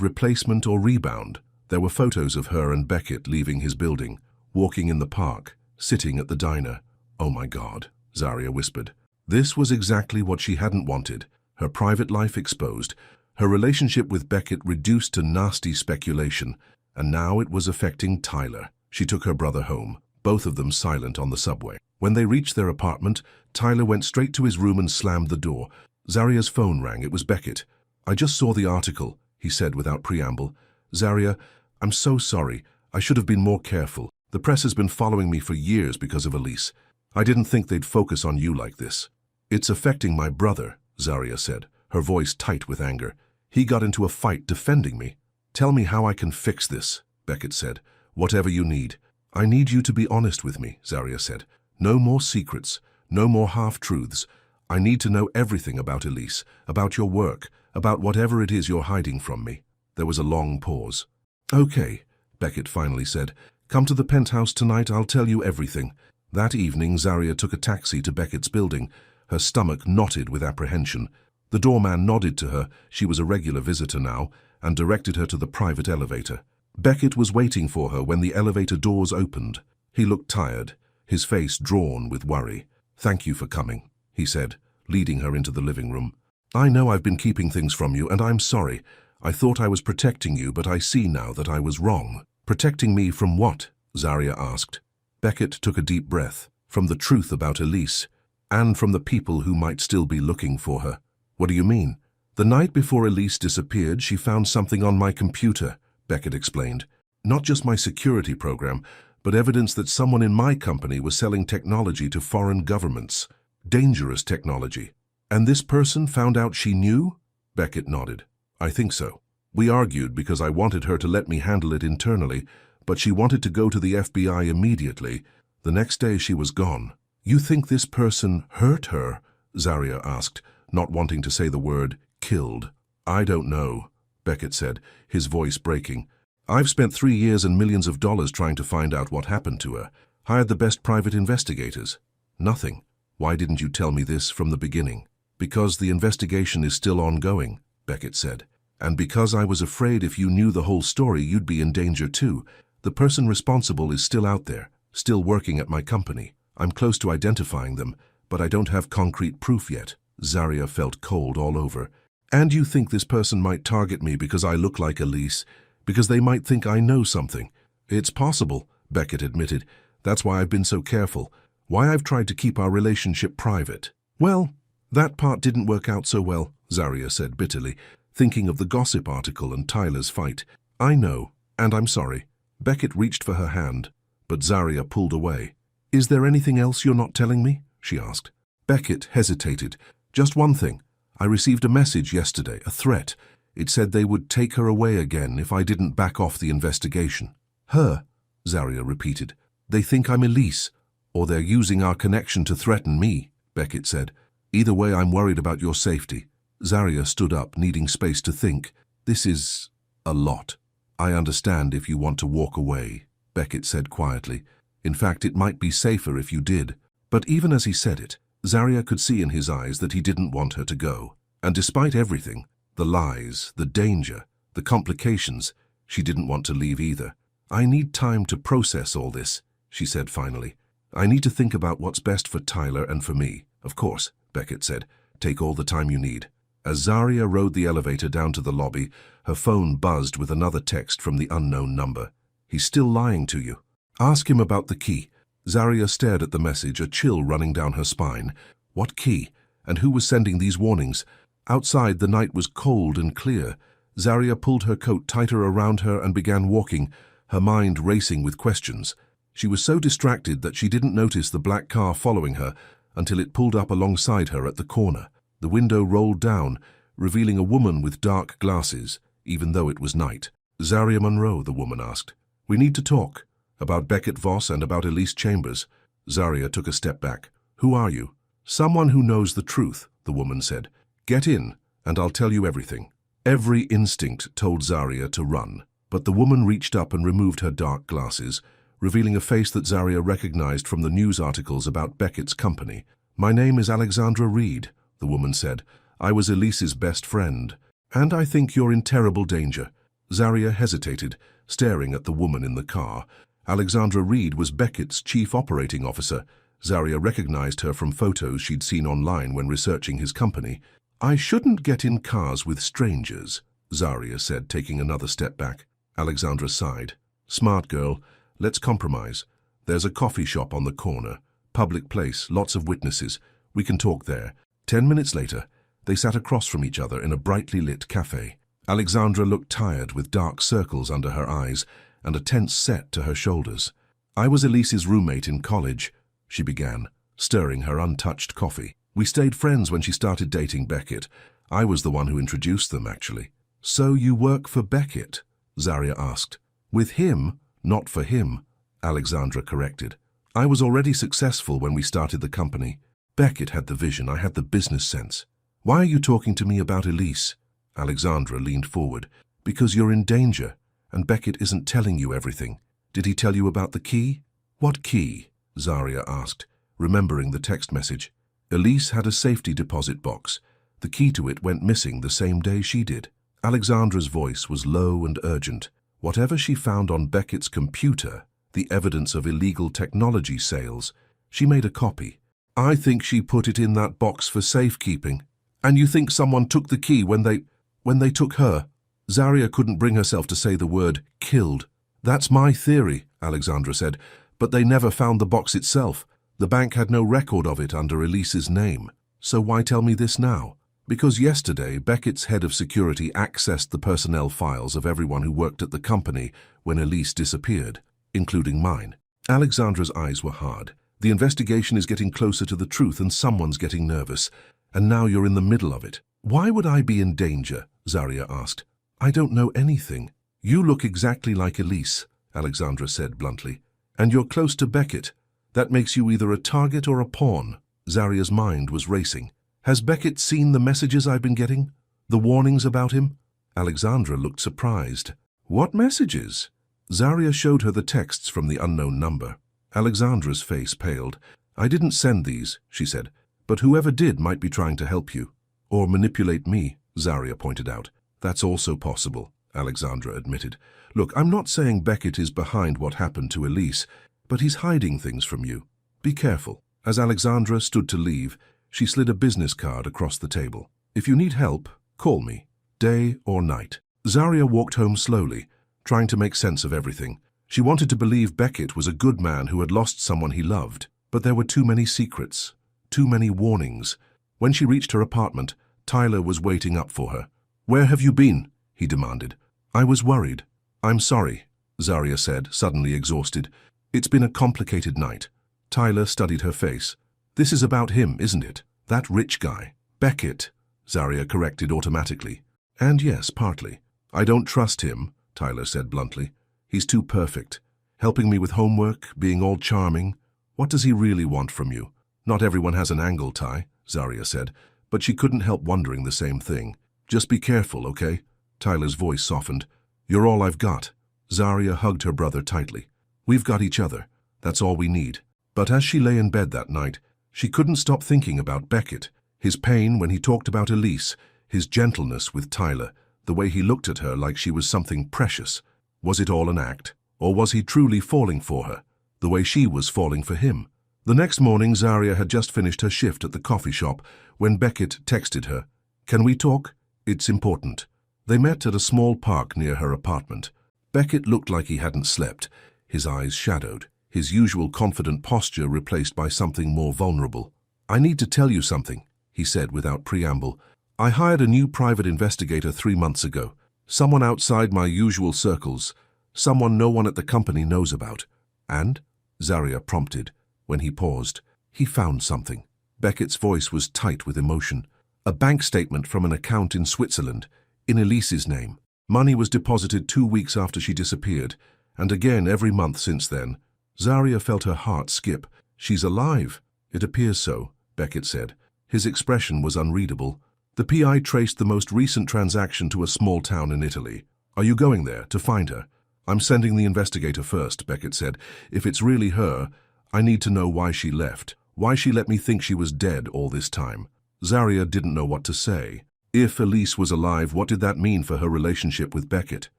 Replacement or Rebound." There were photos of her and Beckett leaving his building, walking in the park, sitting at the diner. "Oh my God," Zaria whispered. This was exactly what she hadn't wanted. Her private life exposed, her relationship with Beckett reduced to nasty speculation, and now it was affecting Tyler. She took her brother home, both of them silent on the subway. When they reached their apartment, Tyler went straight to his room and slammed the door. Zaria's phone rang. It was Beckett. "I just saw the article," he said without preamble. "Zaria, I'm so sorry. I should have been more careful. The press has been following me for years because of Elise. I didn't think they'd focus on you like this." "It's affecting my brother," Zaria said, her voice tight with anger. "He got into a fight defending me." "Tell me how I can fix this," Beckett said. "Whatever you need." "I need you to be honest with me," Zaria said. "No more secrets, no more half-truths. I need to know everything about Elise, about your work, about whatever it is you're hiding from me." There was a long pause. "Okay," Beckett finally said. "Come to the penthouse tonight, I'll tell you everything." That evening, Zaria took a taxi to Beckett's building. Her stomach knotted with apprehension. The doorman nodded to her, she was a regular visitor now, and directed her to the private elevator. Beckett was waiting for her when the elevator doors opened. He looked tired, his face drawn with worry. "Thank you for coming," he said, leading her into the living room. "I know I've been keeping things from you, and I'm sorry. I thought I was protecting you, but I see now that I was wrong." "Protecting me from what?" Zaria asked. Beckett took a deep breath. "From the truth about Elise, and from the people who might still be looking for her." "What do you mean?" "The night before Elise disappeared, she found something on my computer," Beckett explained. "Not just my security program, but evidence that someone in my company was selling technology to foreign governments. Dangerous technology. And this person found out she knew?" Beckett nodded. "I think so. We argued because I wanted her to let me handle it internally, but she wanted to go to the FBI immediately. The next day she was gone." "You think this person hurt her?" Zaria asked, not wanting to say the word killed. "I don't know," Beckett said, his voice breaking. "I've spent 3 years and millions of dollars trying to find out what happened to her. Hired the best private investigators. Nothing. Why didn't you tell me this from the beginning?" "Because the investigation is still ongoing," Beckett said. "And because I was afraid if you knew the whole story, you'd be in danger too. The person responsible is still out there, still working at my company. I'm close to identifying them, but I don't have concrete proof yet." Zaria felt cold all over. "And you think this person might target me because I look like Elise? Because they might think I know something?" "It's possible," Beckett admitted. "That's why I've been so careful. Why I've tried to keep our relationship private." "Well, that part didn't work out so well," Zaria said bitterly, thinking of the gossip article and Tyler's fight. "I know, and I'm sorry." Beckett reached for her hand, but Zaria pulled away. "Is there anything else you're not telling me?" she asked. Beckett hesitated. "Just one thing. I received a message yesterday, a threat. It said they would take her away again if I didn't back off the investigation." "Her?" Zaria repeated. "They think I'm Elise, or they're using our connection to threaten me," Beckett said. "Either way, I'm worried about your safety." Zaria stood up, needing space to think. "This is a lot. I understand if you want to walk away," Beckett said quietly. "In fact, it might be safer if you did." But even as he said it, Zaria could see in his eyes that he didn't want her to go. And despite everything, the lies, the danger, the complications, she didn't want to leave either. "I need time to process all this," she said finally. "I need to think about what's best for Tyler and for me." "Of course," Beckett said. "Take all the time you need." As Zaria rode the elevator down to the lobby, her phone buzzed with another text from the unknown number. "He's still lying to you. Ask him about the key." Zaria stared at the message, a chill running down her spine. What key? And who was sending these warnings? Outside, the night was cold and clear. Zaria pulled her coat tighter around her and began walking, her mind racing with questions. She was so distracted that she didn't notice the black car following her until it pulled up alongside her at the corner. The window rolled down, revealing a woman with dark glasses, even though it was night. "Zaria Monroe," the woman asked. "We need to talk. About Beckett Voss and about Elise Chambers." Zaria took a step back. "Who are you?" "Someone who knows the truth," the woman said. "Get in, and I'll tell you everything." Every instinct told Zaria to run, but the woman reached up and removed her dark glasses, revealing a face that Zaria recognized from the news articles about Beckett's company. "My name is Alexandra Reed," the woman said. "I was Elise's best friend, and I think you're in terrible danger." Zaria hesitated, staring at the woman in the car. Alexandra Reed was Beckett's chief operating officer. Zaria recognized her from photos she'd seen online when researching his company. "I shouldn't get in cars with strangers," Zaria said, taking another step back. Alexandra sighed. "Smart girl. Let's compromise. There's a coffee shop on the corner. Public place, lots of witnesses. We can talk there." 10 minutes later, they sat across from each other in a brightly lit cafe. Alexandra looked tired, with dark circles under her eyes and a tense set to her shoulders. "I was Elise's roommate in college," she began, stirring her untouched coffee. "We stayed friends when she started dating Beckett. I was the one who introduced them, actually." "So you work for Beckett?" Zaria asked. "With him, not for him," Alexandra corrected. "I was already successful when we started the company. Beckett had the vision, I had the business sense." "Why are you talking to me about Elise?" Alexandra leaned forward. "Because you're in danger, and Beckett isn't telling you everything. Did he tell you about the key?" "What key?" Zaria asked, remembering the text message. "Elise had a safety deposit box. The key to it went missing the same day she did. Alexandra's voice was low and urgent. Whatever she found on Beckett's computer, the evidence of illegal technology sales, she made a copy. I think she put it in that box for safekeeping. And you think someone took the key when they took her? Zarya couldn't bring herself to say the word killed. That's my theory, Alexandra said, but they never found the box itself. The bank had no record of it under Elise's name. So why tell me this now? Because yesterday, Beckett's head of security accessed the personnel files of everyone who worked at the company when Elise disappeared, including mine. Alexandra's eyes were hard. The investigation is getting closer to the truth and someone's getting nervous. And now you're in the middle of it. Why would I be in danger? Zarya asked. I don't know anything. You look exactly like Elise, Alexandra said bluntly. And you're close to Beckett. That makes you either a target or a pawn. Zarya's mind was racing. Has Beckett seen the messages I've been getting? The warnings about him? Alexandra looked surprised. What messages? Zarya showed her the texts from the unknown number. Alexandra's face paled. I didn't send these, she said, but whoever did might be trying to help you. Or manipulate me, Zarya pointed out. That's also possible, Alexandra admitted. Look, I'm not saying Beckett is behind what happened to Elise, but he's hiding things from you. Be careful. As Alexandra stood to leave, she slid a business card across the table. If you need help, call me, day or night. Zarya walked home slowly, trying to make sense of everything. She wanted to believe Beckett was a good man who had lost someone he loved, but there were too many secrets, too many warnings. When she reached her apartment, Tyler was waiting up for her. Where have you been? He demanded. I was worried. I'm sorry, Zarya said, suddenly exhausted. It's been a complicated night. Tyler studied her face. This is about him, isn't it? That rich guy. Beckett, Zarya corrected automatically. And yes, partly. I don't trust him, Tyler said bluntly. He's too perfect. Helping me with homework, being all charming. What does he really want from you? Not everyone has an angle, Ty, Zarya said, but she couldn't help wondering the same thing. Just be careful, okay? Tyler's voice softened. You're all I've got. Zarya hugged her brother tightly. We've got each other. That's all we need. But as she lay in bed that night, she couldn't stop thinking about Beckett, his pain when he talked about Elise, his gentleness with Tyler, the way he looked at her like she was something precious. Was it all an act? Or was he truly falling for her, the way she was falling for him? The next morning, Zarya had just finished her shift at the coffee shop when Beckett texted her. Can we talk? It's important. They met at a small park near her apartment. Beckett looked like he hadn't slept, his eyes shadowed, his usual confident posture replaced by something more vulnerable. I need to tell you something, he said without preamble. I hired a new private investigator 3 months ago. Someone outside my usual circles. Someone no one at the company knows about. And? Zarya prompted. When he paused, he found something. Beckett's voice was tight with emotion. A bank statement from an account in Switzerland, in Elise's name. Money was deposited 2 weeks after she disappeared, and again every month since then. Zarya felt her heart skip. She's alive. It appears so, Beckett said. His expression was unreadable. The PI traced the most recent transaction to a small town in Italy. Are you going there to find her? I'm sending the investigator first, Beckett said. If it's really her, I need to know why she left, why she let me think she was dead all this time. Zarya didn't know what to say. If Elise was alive, what did that mean for her relationship with Beckett?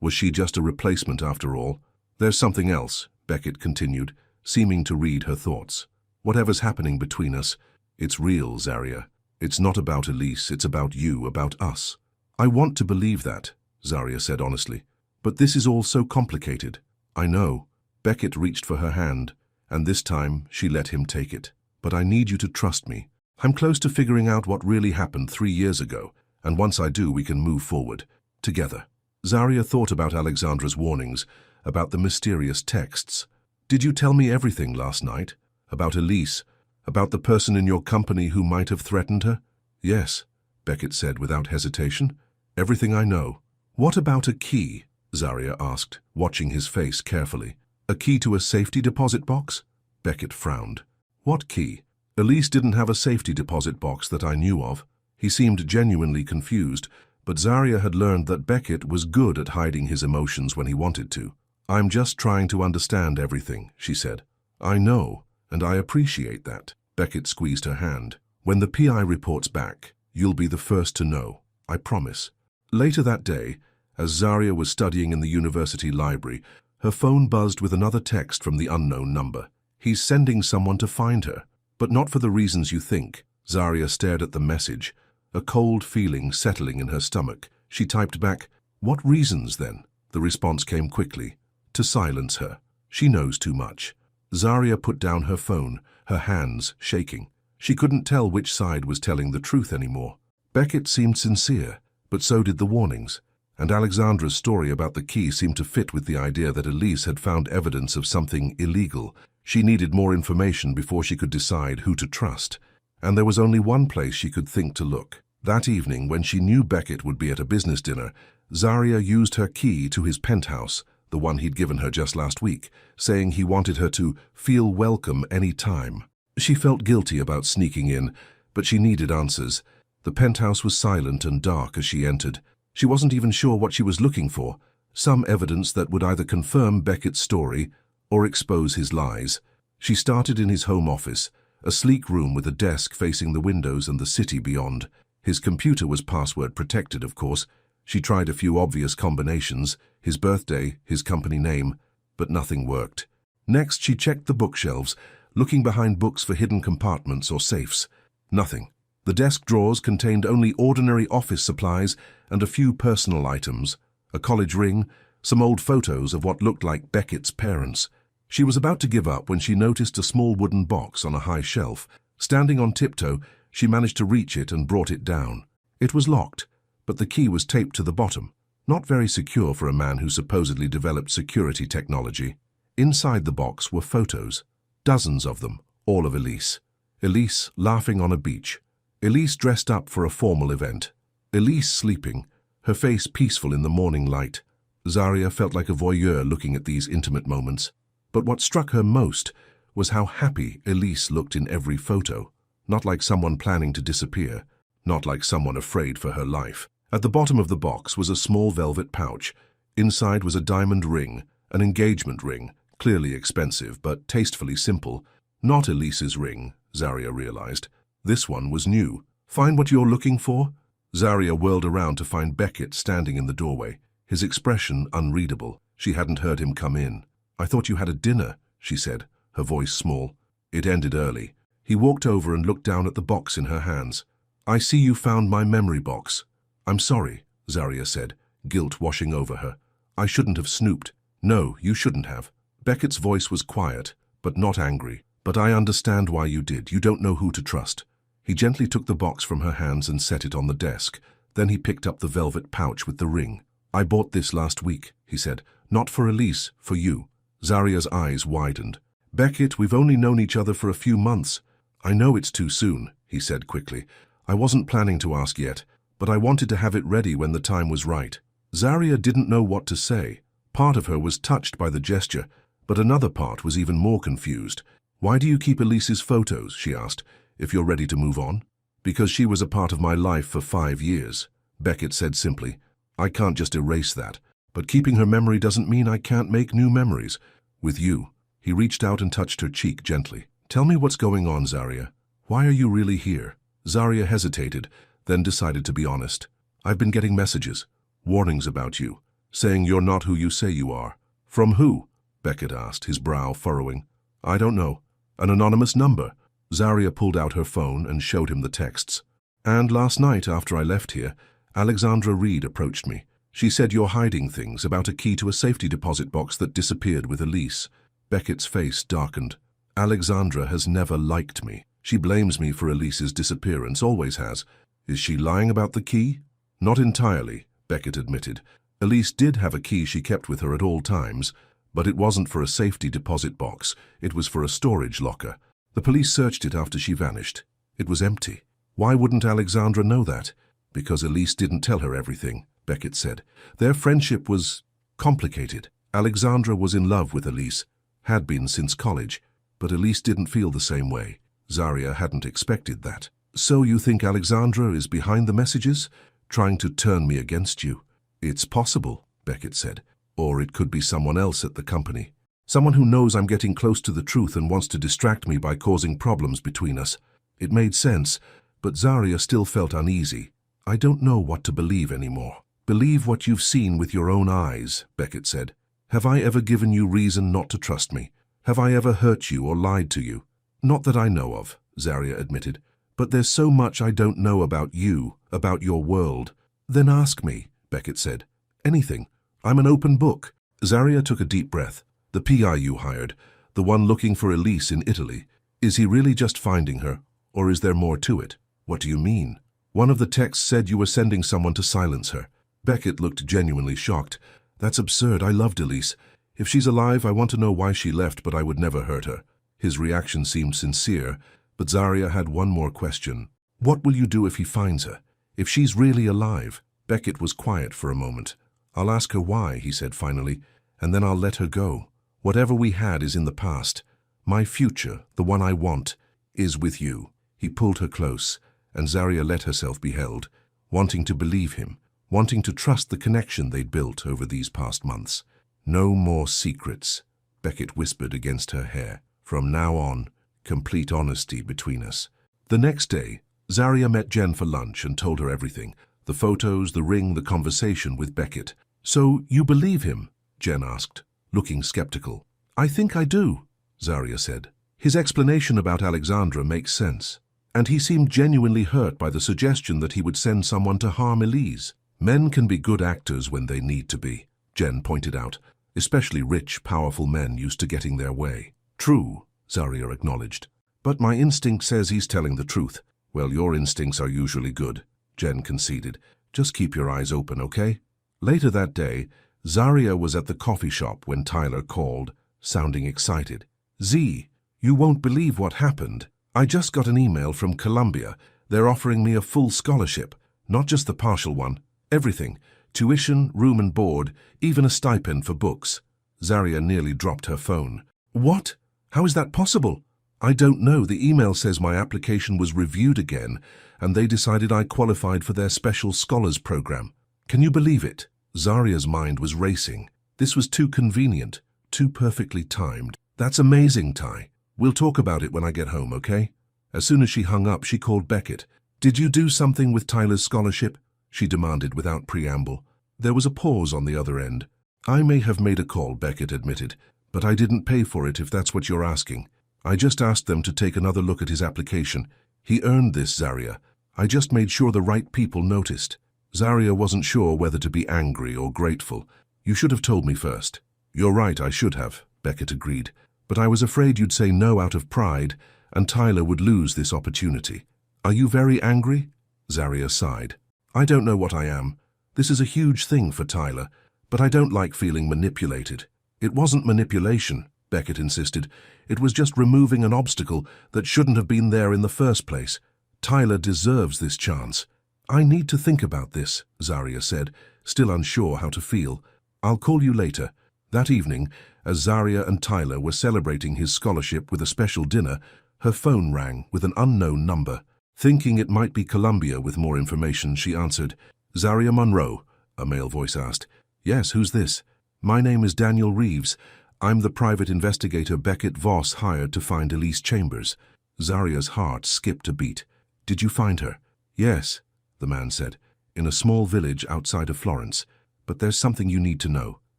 Was she just a replacement after all? There's something else, Beckett continued, seeming to read her thoughts. Whatever's happening between us, it's real, Zarya. It's not about Elise, it's about you, about us. I want to believe that, Zarya said honestly. But this is all so complicated. I know. Beckett reached for her hand, and this time she let him take it. But I need you to trust me. I'm close to figuring out what really happened 3 years ago, and once I do, we can move forward, together. Zarya thought about Alexandra's warnings, about the mysterious texts. Did you tell me everything last night? About Elise? About the person in your company who might have threatened her? Yes, Beckett said without hesitation. Everything I know. What about a key? Zarya asked, watching his face carefully. A key to a safety deposit box? Beckett frowned. What key? Elise didn't have a safety deposit box that I knew of. He seemed genuinely confused, but Zarya had learned that Beckett was good at hiding his emotions when he wanted to. I'm just trying to understand everything, she said. I know, and I appreciate that. Beckett squeezed her hand. When the PI reports back, You'll be the first to know, I promise. Later that day, as Zarya was studying in the university library, her phone buzzed with another text from the unknown number. He's sending someone to find her, but not for the reasons you think. Zarya stared at the message, a cold feeling settling in her stomach. She typed back, "What reasons, then?" The response came quickly. "To silence her. She knows too much." Zarya put down her phone, her hands shaking. She couldn't tell which side was telling the truth anymore. Beckett seemed sincere, but so did the warnings. And Alexandra's story about the key seemed to fit with the idea that Elise had found evidence of something illegal. She needed more information before she could decide who to trust. And there was only one place she could think to look. That evening, when she knew Beckett would be at a business dinner, Zarya used her key to his penthouse, the one he'd given her just last week, saying he wanted her to feel welcome any time. She felt guilty about sneaking in, but she needed answers. The penthouse was silent and dark as she entered. She wasn't even sure what she was looking for, some evidence that would either confirm Beckett's story or expose his lies. She started in his home office, a sleek room with a desk facing the windows and the city beyond. His computer was password protected, of course. She tried a few obvious combinations, his birthday, his company name, but nothing worked. Next, she checked the bookshelves, looking behind books for hidden compartments or safes. Nothing. The desk drawers contained only ordinary office supplies and a few personal items, a college ring, some old photos of what looked like Beckett's parents. She was about to give up when she noticed a small wooden box on a high shelf. Standing on tiptoe, she managed to reach it and brought it down. It was locked, but the key was taped to the bottom, not very secure for a man who supposedly developed security technology. Inside the box were photos, dozens of them, all of Elise. Elise laughing on a beach. Elise dressed up for a formal event. Elise sleeping, her face peaceful in the morning light. Zarya felt like a voyeur looking at these intimate moments. But what struck her most was how happy Elise looked in every photo. Not like someone planning to disappear, not like someone afraid for her life. At the bottom of the box was a small velvet pouch. Inside was a diamond ring, an engagement ring, clearly expensive but tastefully simple. Not Elise's ring, Zarya realized. This one was new. "Find what you're looking for?" Zarya whirled around to find Beckett standing in the doorway, his expression unreadable. She hadn't heard him come in. "I thought you had a dinner," she said, her voice small. It ended early. He walked over and looked down at the box in her hands. "I see you found my memory box." "I'm sorry," Zarya said, guilt washing over her. "I shouldn't have snooped." "No, you shouldn't have." Beckett's voice was quiet, but not angry. "But I understand why you did. You don't know who to trust." He gently took the box from her hands and set it on the desk. Then he picked up the velvet pouch with the ring. "I bought this last week," he said. "Not for Elise, for you." Zarya's eyes widened. "Beckett, we've only known each other for a few months." "I know it's too soon," he said quickly. "I wasn't planning to ask yet, but I wanted to have it ready when the time was right." Zarya didn't know what to say. Part of her was touched by the gesture, but another part was even more confused. "Why do you keep Elise's photos?" she asked, "if you're ready to move on?" "Because she was a part of my life for 5 years," Beckett said simply. "I can't just erase that, but keeping her memory doesn't mean I can't make new memories. With you." He reached out and touched her cheek gently. "Tell me what's going on, Zarya. Why are you really here?" Zarya hesitated, then decided to be honest. "I've been getting messages, warnings about you, saying you're not who you say you are." "From who?" Beckett asked, his brow furrowing. "I don't know. An anonymous number." Zarya pulled out her phone and showed him the texts. "And last night, after I left here, Alexandra Reed approached me. She said you're hiding things about a key to a safety deposit box that disappeared with Elise." Beckett's face darkened. "Alexandra has never liked me. She blames me for Elise's disappearance, always has. Is she lying about the key?" "Not entirely," Beckett admitted. "Elise did have a key she kept with her at all times, but it wasn't for a safety deposit box. It was for a storage locker. The police searched it after she vanished. It was empty." "Why wouldn't Alexandra know that?" "Because Elise didn't tell her everything," Beckett said. "Their friendship was complicated. Alexandra was in love with Elise, had been since college, but Elise didn't feel the same way." Zarya hadn't expected that. "So you think Alexandra is behind the messages, trying to turn me against you?" "It's possible," Beckett said. "Or it could be someone else at the company. Someone who knows I'm getting close to the truth and wants to distract me by causing problems between us." It made sense, but Zaria still felt uneasy. "I don't know what to believe anymore." "Believe what you've seen with your own eyes," Beckett said. "Have I ever given you reason not to trust me? Have I ever hurt you or lied to you?" "Not that I know of," Zaria admitted. "But there's so much I don't know about you, about your world." "Then ask me," Beckett said. "Anything. I'm an open book." Zaria took a deep breath. "The PI you hired, the one looking for Elise in Italy, is he really just finding her, or is there more to it?" "What do you mean?" "One of the texts said you were sending someone to silence her." Beckett looked genuinely shocked. "That's absurd. I loved Elise. If she's alive, I want to know why she left, but I would never hurt her." His reaction seemed sincere, but Zaria had one more question. "What will you do if he finds her? If she's really alive?" Beckett was quiet for a moment. "I'll ask her why," he said finally, "and then I'll let her go. Whatever we had is in the past. My future, the one I want, is with you." He pulled her close, and Zaria let herself be held, wanting to believe him, wanting to trust the connection they'd built over these past months. "No more secrets," Beckett whispered against her hair. "From now on, complete honesty between us." The next day, Zaria met Jen for lunch and told her everything. The photos, the ring, the conversation with Beckett. "So you believe him?" Jen asked, looking skeptical. "I think I do," Zaria said. "His explanation about Alexandra makes sense. And he seemed genuinely hurt by the suggestion that he would send someone to harm Elise." "Men can be good actors when they need to be," Jen pointed out, "especially rich, powerful men used to getting their way." "True," Zaria acknowledged. "But my instinct says he's telling the truth." "Well, your instincts are usually good," Jen conceded. "Just keep your eyes open, okay?" Later that day, Zaria was at the coffee shop when Tyler called, sounding excited. "Z, you won't believe what happened. I just got an email from Columbia. They're offering me a full scholarship, not just the partial one. Everything. Tuition, room and board, even a stipend for books." Zaria nearly dropped her phone. "What? How is that possible?" "I don't know. The email says my application was reviewed again, and they decided I qualified for their special scholars program. Can you believe it?" Zaria's mind was racing. This was too convenient, too perfectly timed. "That's amazing, Ty. We'll talk about it when I get home, okay?" As soon as she hung up, she called Beckett. "Did you do something with Tyler's scholarship?" she demanded without preamble. There was a pause on the other end. "I may have made a call," Beckett admitted, "but I didn't pay for it if that's what you're asking. I just asked them to take another look at his application. He earned this, Zaria. I just made sure the right people noticed." Zaria wasn't sure whether to be angry or grateful. "You should have told me first." "You're right, I should have," Beckett agreed. "But I was afraid you'd say no out of pride, and Tyler would lose this opportunity." "Are you very angry?" Zaria sighed. "I don't know what I am. This is a huge thing for Tyler, but I don't like feeling manipulated." "It wasn't manipulation," Beckett insisted. "It was just removing an obstacle that shouldn't have been there in the first place. Tyler deserves this chance." "I need to think about this," Zaria said, still unsure how to feel. "I'll call you later." That evening, as Zaria and Tyler were celebrating his scholarship with a special dinner, her phone rang with an unknown number. Thinking it might be Columbia with more information, she answered. "Zaria Monroe?" a male voice asked. "Yes, who's this?" "My name is Daniel Reeves. I'm the private investigator Beckett Voss hired to find Elise Chambers." Zaria's heart skipped a beat. "Did you find her?" "Yes," the man said, "in a small village outside of Florence. But there's something you need to know.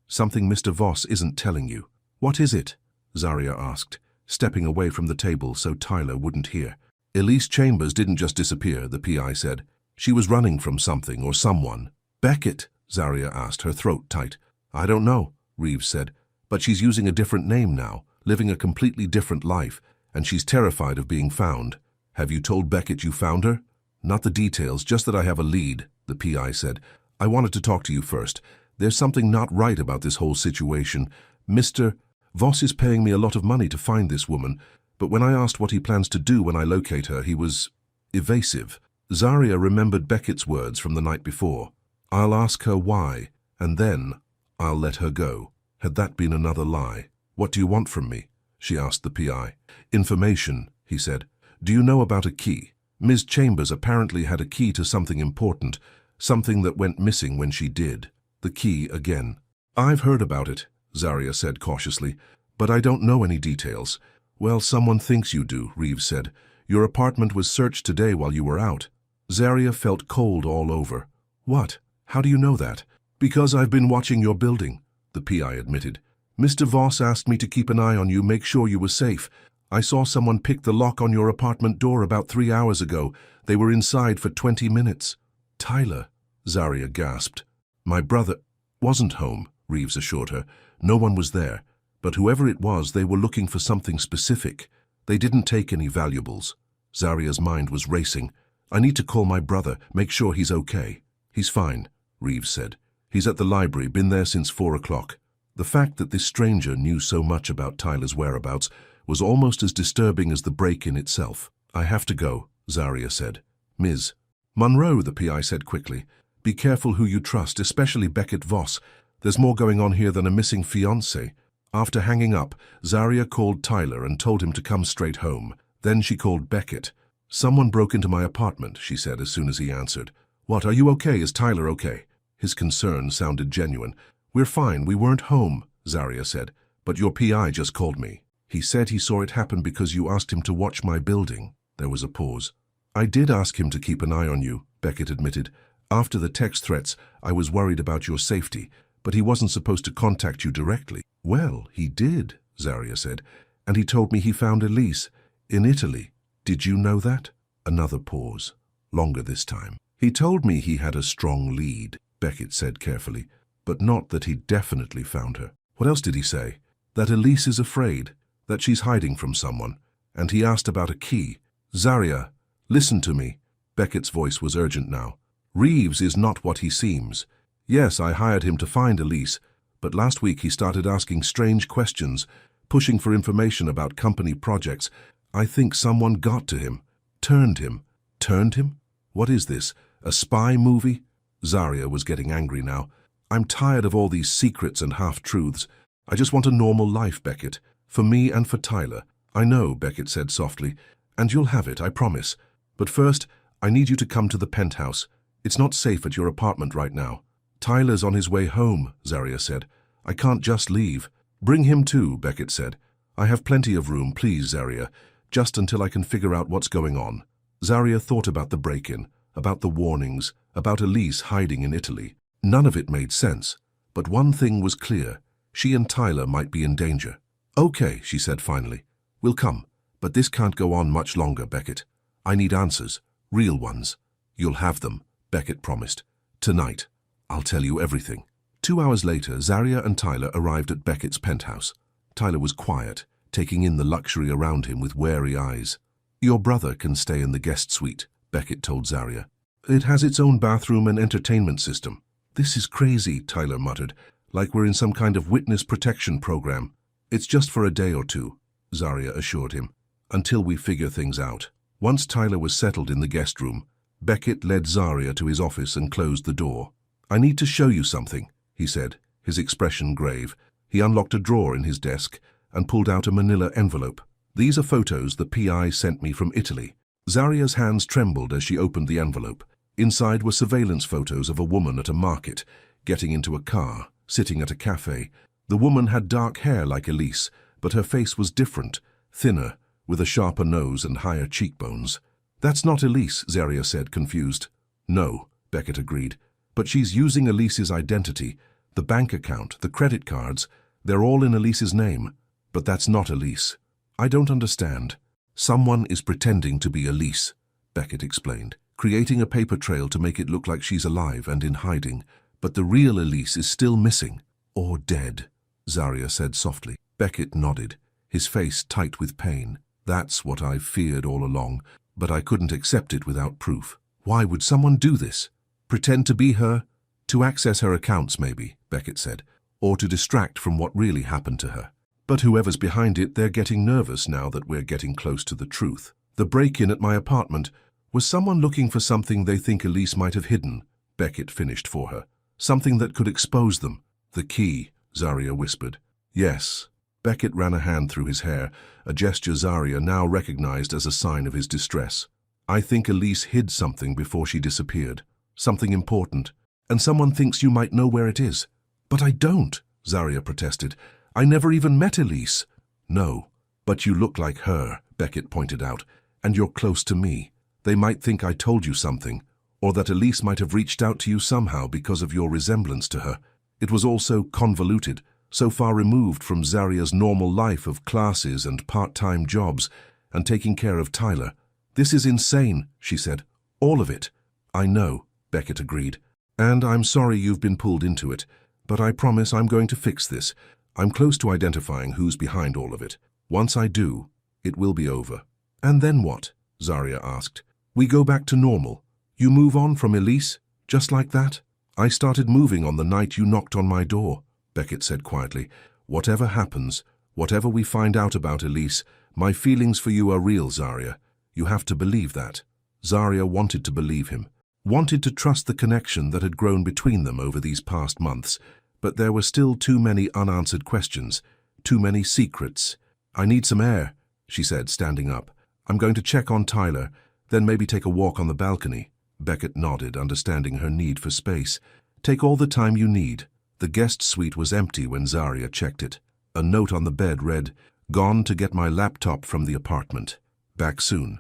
Something Mr. Voss isn't telling you." "What is it?" Zaria asked, stepping away from the table so Tyler wouldn't hear. "Elise Chambers didn't just disappear," the PI said. "She was running from something or someone." "Beckett?" Zaria asked, her throat tight. "I don't know," Reeves said. "But she's using a different name now, living a completely different life, and she's terrified of being found." "Have you told Beckett you found her?" "Not the details, just that I have a lead," the PI said. "I wanted to talk to you first. There's something not right about this whole situation. Mr. Voss is paying me a lot of money to find this woman, but when I asked what he plans to do when I locate her, he was evasive." Zaria remembered Beckett's words from the night before. "I'll ask her why, and then I'll let her go." Had that been another lie? "What do you want from me?" she asked the PI. "Information," he said. "Do you know about a key? Ms. Chambers apparently had a key to something important, something that went missing when she did." The key again. "I've heard about it," Zaria said cautiously, "but I don't know any details." "Well, someone thinks you do," Reeves said. Your apartment was searched today while you were out. Zaria felt cold all over. What? How do you know that? Because I've been watching your building, the PI admitted. Mr. Voss asked me to keep an eye on you, make sure you were safe. I saw someone pick the lock on your apartment door about 3 hours ago. They were inside for 20 minutes. Tyler, Zaria gasped. My brother wasn't home, Reeves assured her. No one was there. But whoever it was, they were looking for something specific. They didn't take any valuables. Zaria's mind was racing. I need to call my brother, make sure he's okay. He's fine, Reeves said. He's at the library, been there since 4 o'clock. The fact that this stranger knew so much about Tyler's whereabouts was almost as disturbing as the break-in itself. I have to go, Zaria said. Ms. Monroe, the PI said quickly. Be careful who you trust, especially Beckett Voss. There's more going on here than a missing fiancé. After hanging up, Zaria called Tyler and told him to come straight home. Then she called Beckett. Someone broke into my apartment, she said as soon as he answered. What, are you okay? Is Tyler okay? His concern sounded genuine. We're fine, we weren't home, Zaria said. But your PI just called me. He said he saw it happen because you asked him to watch my building. There was a pause. I did ask him to keep an eye on you, Beckett admitted. After the text threats, I was worried about your safety, but he wasn't supposed to contact you directly. Well, he did, Zaria said, and he told me he found Elise in Italy. Did you know that? Another pause, longer this time. He told me he had a strong lead, Beckett said carefully, but not that he definitely found her. What else did he say? That Elise is afraid, that she's hiding from someone, and he asked about a key. Zaria, listen to me. Beckett's voice was urgent now. Reeves is not what he seems. Yes, I hired him to find Elise, but last week he started asking strange questions, pushing for information about company projects. I think someone got to him. Turned him. Turned him? What is this? A spy movie? Zaria was getting angry now. I'm tired of all these secrets and half-truths. I just want a normal life, Beckett. For me and for Tyler. I know, Beckett said softly, and you'll have it, I promise. But first, I need you to come to the penthouse. It's not safe at your apartment right now. Tyler's on his way home, Zaria said. I can't just leave. Bring him too, Beckett said. I have plenty of room, please, Zaria, just until I can figure out what's going on. Zaria thought about the break-in, about the warnings, about Elise hiding in Italy. None of it made sense, but one thing was clear. She and Tyler might be in danger. Okay, she said finally. We'll come, but this can't go on much longer, Beckett. I need answers, real ones. You'll have them, Beckett promised. Tonight. I'll tell you everything. 2 hours later, Zaria and Tyler arrived at Beckett's penthouse. Tyler was quiet, taking in the luxury around him with wary eyes. Your brother can stay in the guest suite, Beckett told Zaria. It has its own bathroom and entertainment system. This is crazy, Tyler muttered, like we're in some kind of witness protection program. It's just for a day or two, Zaria assured him, until we figure things out. Once Tyler was settled in the guest room, Beckett led Zaria to his office and closed the door. I need to show you something, he said, his expression grave. He unlocked a drawer in his desk and pulled out a manila envelope. These are photos the PI sent me from Italy. Zaria's hands trembled as she opened the envelope. Inside were surveillance photos of a woman at a market, getting into a car, sitting at a cafe. The woman had dark hair like Elise, but her face was different, thinner, with a sharper nose and higher cheekbones. That's not Elise, Zaria said, confused. No, Beckett agreed. But she's using Elise's identity. The bank account, the credit cards, they're all in Elise's name. But that's not Elise. I don't understand. Someone is pretending to be Elise, Beckett explained, creating a paper trail to make it look like she's alive and in hiding. But the real Elise is still missing. Or dead, Zaria said softly. Beckett nodded, his face tight with pain. That's what I've feared all along, but I couldn't accept it without proof. Why would someone do this? Pretend to be her? To access her accounts, maybe, Beckett said, or to distract from what really happened to her. But whoever's behind it, they're getting nervous now that we're getting close to the truth. The break-in at my apartment was someone looking for something they think Elise might have hidden, Beckett finished for her. Something that could expose them. The key, Zaria whispered. Yes. Beckett ran a hand through his hair, a gesture Zaria now recognized as a sign of his distress. I think Elise hid something before she disappeared. Something important. And someone thinks you might know where it is. But I don't, Zaria protested. I never even met Elise. No, but you look like her, Beckett pointed out. and you're close to me. They might think I told you something, or that Elise might have reached out to you somehow because of your resemblance to her. It was all so convoluted, so far removed from Zaria's normal life of classes and part-time jobs and taking care of Tyler. This is insane, she said. All of it. I know, Beckett agreed. And I'm sorry you've been pulled into it, but I promise I'm going to fix this. I'm close to identifying who's behind all of it. Once I do, it will be over. And then what? Zaria asked. We go back to normal. You move on from Elise, just like that? I started moving on the night you knocked on my door, Beckett said quietly. Whatever happens, whatever we find out about Elise, my feelings for you are real, Zaria. You have to believe that. Zaria wanted to believe him, wanted to trust the connection that had grown between them over these past months, but there were still too many unanswered questions, too many secrets. I need some air, she said, standing up. I'm going to check on Tyler, then maybe take a walk on the balcony. Beckett nodded, understanding her need for space. Take all the time you need. The guest suite was empty when Zaria checked it. A note on the bed read, "Gone to get my laptop from the apartment. Back soon."